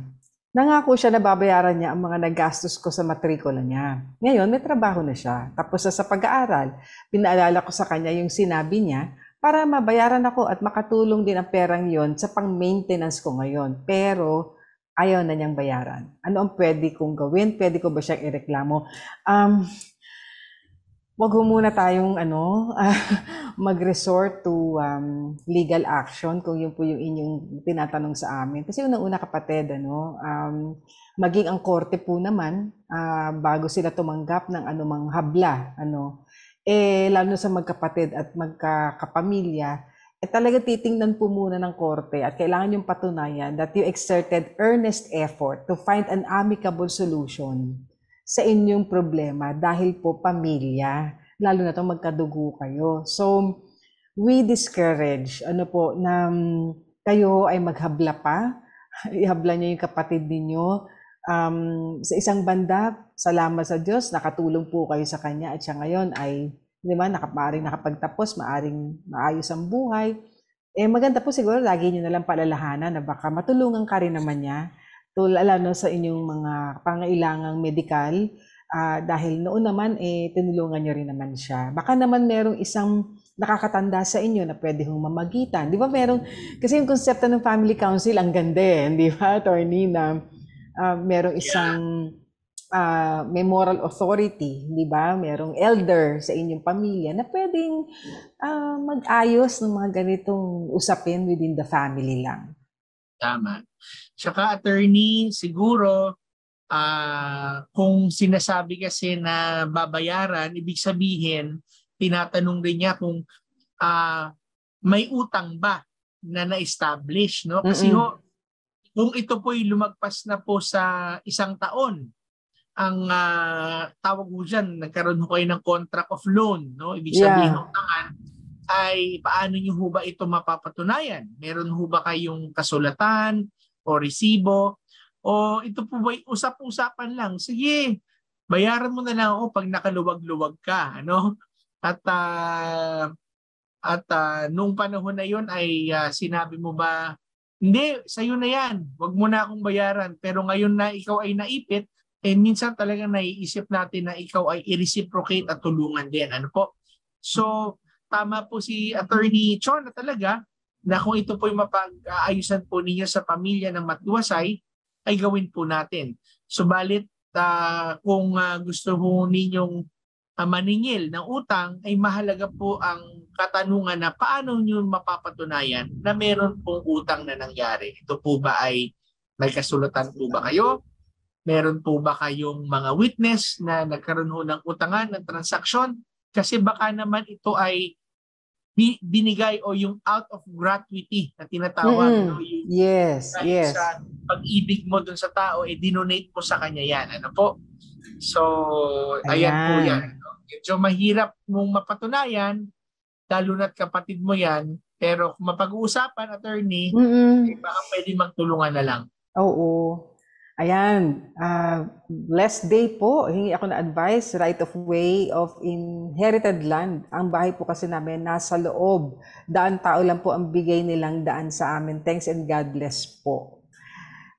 Speaker 2: nangako siya na babayaran niya ang mga nagastos ko sa matrikula niya. Ngayon, may trabaho na siya. Tapos sa pag-aaral, pinaalala ko sa kanya yung sinabi niya para mabayaran ako at makatulong din ang perang yon sa pang-maintenance ko ngayon. Pero ayaw na niyang bayaran. Ano ang pwede kong gawin? Pwede ko ba siyang ireklamo? Wag ho muna tayong mag-resort to legal action kung yun po yung inyong tinatanong sa amin. Kasi unang-una kapatid, maging ang korte po naman bago sila tumanggap ng anumang habla, lalo sa magkapatid at magkakapamilya, talaga titingnan po muna ng korte at kailangan yung patunayan that you exerted earnest effort to find an amicable solution sa inyong problema dahil po pamilya, lalo na itong magkadugo kayo. So, we discourage, na kayo ay maghabla pa, ihabla niyo yung kapatid ninyo. Sa isang banda, salamat sa Diyos, nakatulong po kayo sa kanya at siya ngayon ay, maaring nakapagtapos, maaring maayos ang buhay. Maganda po siguro, lagi niyo nalang palalahanan na baka matulungan ka rin naman niya. Lalo sa inyong mga pangailangang medikal dahil noon naman tinulungan niyo rin naman siya. Baka naman merong isang nakakatanda sa inyo na pwede hong mamagitan. Di ba kasi yung konsepto ng family council ang ganda di ba, attorney, na merong isang may moral authority, di ba? Merong elder sa inyong pamilya na pwedeng mag-ayos ng mga ganitong usapin within the family lang.
Speaker 3: Tama. Tsaka attorney, siguro, kung sinasabi kasi na babayaran, ibig sabihin, tinatanong rin niya kung may utang ba na na-establish, no? Kasi kung ito po'y lumagpas na po sa 1 taon, ang tawag mo dyan, nagkaroon ho kayo ng contract of loan, no? Ibig sabihin utangan, ay paano nyo ho ba ito mapapatunayan? Meron ho ba kayong kasulatan o resibo? O ito po ba usap-usapan lang? Sige, bayaran mo na lang ako pag nakaluwag-luwag ka. Ano? At noong panahon na yun ay sinabi mo ba, hindi, sa'yo na yan. Huwag mo na akong bayaran. Pero ngayon na ikaw ay naipit, minsan talagang naiisip natin na ikaw ay i-reciprocate at tulungan din. Ano po? So, tama po si Attorney Chon na talaga na kung ito po yung mapag-aayusan po ninyo sa pamilya ng matiwasay, ay gawin po natin. Subalit, kung gusto po ninyong maningil ng utang, ay mahalaga po ang katanungan na paano nyo mapapatunayan na meron pong utang na nangyari. Ito po ba ay may kasulatan po ba kayo? Meron po ba kayong mga witness na nagkaroon ho ng utangan, ng transaksyon? Kasi baka naman ito ay binigay o yung out of gratuity na tinatawag. No? Yung sa pag-ibig mo dun sa tao, dinonate mo sa kanya yan. Ano po? So, ayan po yan. No? Medyo mahirap mong mapatunayan, lalo na't kapatid mo yan, pero kung mapag-uusapan, attorney, baka pwede magtulungan na lang.
Speaker 2: Oo. Ayan, blessed day po. Hingi ako na advice, right of way of inherited land. Ang bahay po kasi namin nasa loob. Daan tao lang po ang bigay nilang daan sa amin. Thanks and God bless po.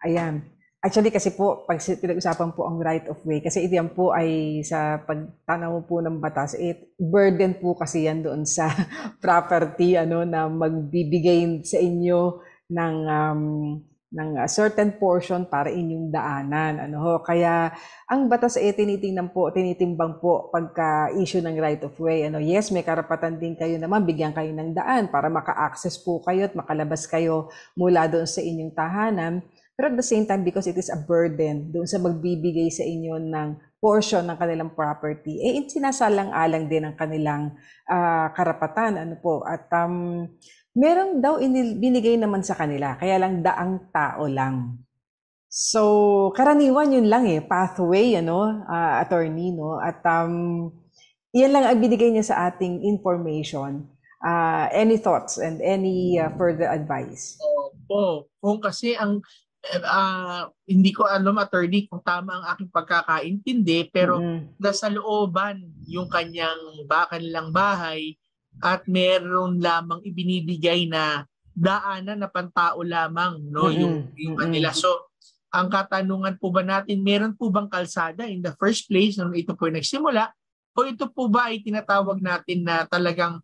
Speaker 2: Ayan. Actually kasi po, pag pinag-usapan po ang right of way, kasi ito yan po ay sa pagtanaw po ng batas, burden po kasi yan doon sa property na magbibigay sa inyo ng a certain portion para inyong daanan. Kaya ang batas tinitimbang po pagka-issue ng right of way. Yes, may karapatan din kayo naman, bigyan kayo ng daan para maka-access po kayo at makalabas kayo mula doon sa inyong tahanan. Pero at the same time, because it is a burden doon sa magbibigay sa inyo ng portion ng kanilang property, sinasalang-alang din ang kanilang karapatan. At meron daw binigay naman sa kanila, kaya lang daang tao lang. So, karaniwan yun lang pathway, attorney, no? At yan lang ang binigay niya sa ating information. Any thoughts and any further advice?
Speaker 3: Kung kasi hindi ko alam, attorney, kung tama ang aking pagkakaintindi, pero nasa looban yung kanilang bahay, at meron lamang ibinibigay na daanan na pantao lamang, no, yung kanila. So, ang katanungan po ba natin, meron po bang kalsada in the first place nung ito po nagsimula, o ito po ba ay tinatawag natin na talagang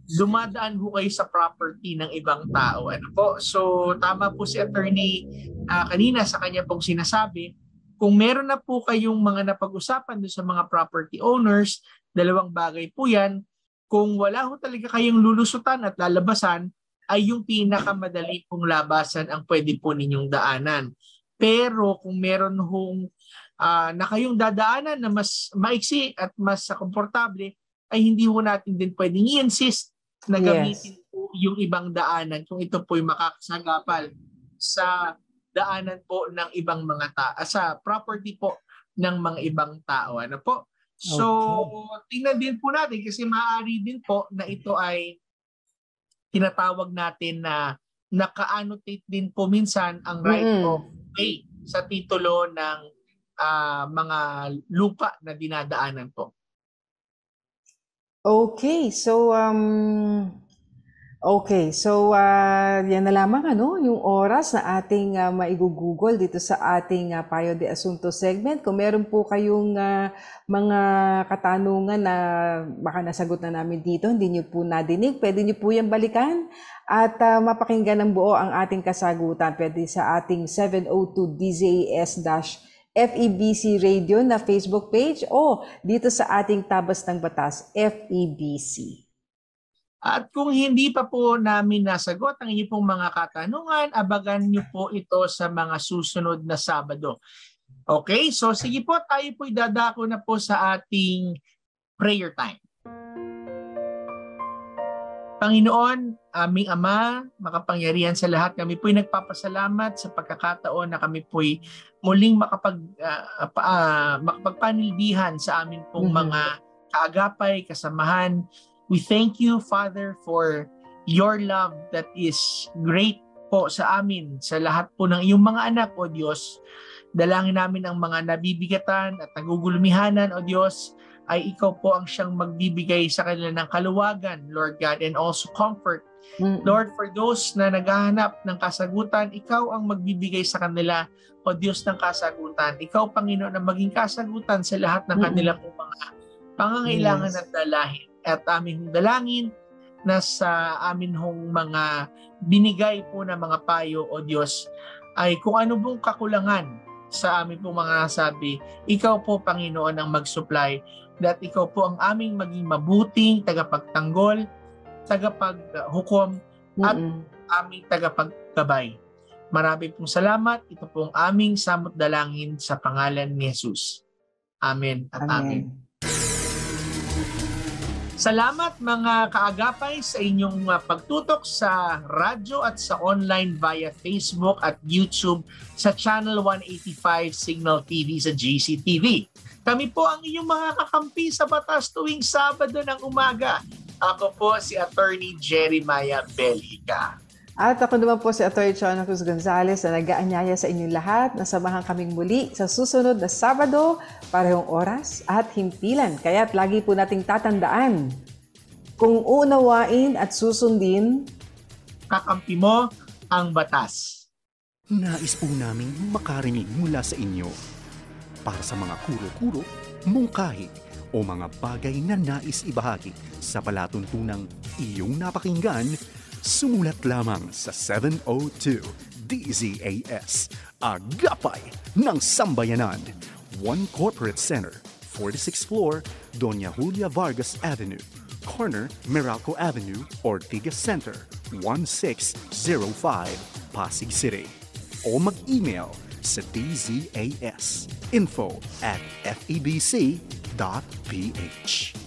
Speaker 3: dumadaan ho kayo sa property ng ibang tao? Ano po? So, tama po si attorney kanina sa kanya pong sinasabi, kung meron na po kayong mga napag-usapan doon sa mga property owners, dalawang bagay po yan. Kung wala ho talaga kayong lulusutan at lalabasan, ay yung pinakamadali pong labasan ang pwede po ninyong daanan. Pero kung meron hong na kayong dadaanan na mas maiksi at mas komportable, ay hindi ho natin din pwedeng i-insist na gamitin po yung ibang daanan kung ito po yung makakasagapal sa daanan po ng ibang mga sa property po ng mga ibang tao. Ano po? So, tingnan din po natin kasi maaari din po na ito ay tinatawag natin na naka-annotate din po minsan ang right of way sa titulo ng mga lupa na dinadaanan po.
Speaker 2: Okay, so yan na lamang yung oras na ating maigugugol dito sa ating Payo de Asunto segment. Kung meron po kayong mga katanungan na baka nasagot na namin dito, hindi nyo po nadinig, pwede nyo po yan balikan at mapakinggan ng buo ang ating kasagutan. Pwede sa ating 702 DZAS- FEBC Radio na Facebook page o dito sa ating Tabas ng Batas, FEBC.
Speaker 3: At kung hindi pa po namin nasagot ang inyong pong mga katanungan, abagan niyo po ito sa mga susunod na Sabado. Okay, so sige po, tayo po'y dadako na po sa ating prayer time. Panginoon, aming Ama, makapangyarihan sa lahat, kami po'y nagpapasalamat sa pagkakataon na kami po'y muling makapagpanilbihan sa amin pong mga kaagapay, kasamahan. We thank you, Father, for your love that is great po sa amin, sa lahat po ng iyong mga anak, O Diyos. Dalangin namin ang mga nabibigatan at nagugulumihanan, O Diyos, ay ikaw po ang siyang magbibigay sa kanila ng kaluwagan, Lord God, and also comfort. Lord, for those na naghahanap ng kasagutan, ikaw ang magbibigay sa kanila, O Diyos, ng kasagutan. Ikaw, Panginoon, ang maging kasagutan sa lahat ng kanilang mga pangangailangan at dalahin. At aming dalangin na sa amin hong mga binigay po na mga payo, O Diyos, ay kung ano pong kakulangan sa amin pong mga nasabi, ikaw po, Panginoon, ang mag-supply, that ikaw po ang aming maging mabuting tagapagtanggol, tagapaghukom, at aming tagapaggabay. Marami pong salamat. Ito pong aming samot dalangin sa pangalan ni Jesus. Amen at amen. Salamat mga kaagapay sa inyong pagtutok sa radyo at sa online via Facebook at YouTube sa Channel 185 Signal TV sa GCTV. Kami po ang inyong mga kakampi sa batas tuwing Sabado ng umaga. Ako po si Attorney Jeremiah Belhica.
Speaker 2: At ako naman po si Atty. Chona Cruz Gonzales na nag-aanyaya sa inyong lahat na samahan kaming muli sa susunod na Sabado, parehong oras at himpilan. Kaya't lagi po nating tatandaan, kung unawain at susundin,
Speaker 3: kakampi mo ang batas.
Speaker 1: Nais po naming makarinig mula sa inyo para sa mga kuro-kuro, mungkahi o mga bagay na nais ibahagi sa palatuntunang iyong napakinggan. Sumulat lamang sa 702 DZAS, Agapay ng Sambayanan, 1 Corporate Center, 46th floor, Doña Julia Vargas Avenue, corner Meralco Avenue, Ortigas Center, 1605, Pasig City. O mag-email sa dzas info@febc.ph.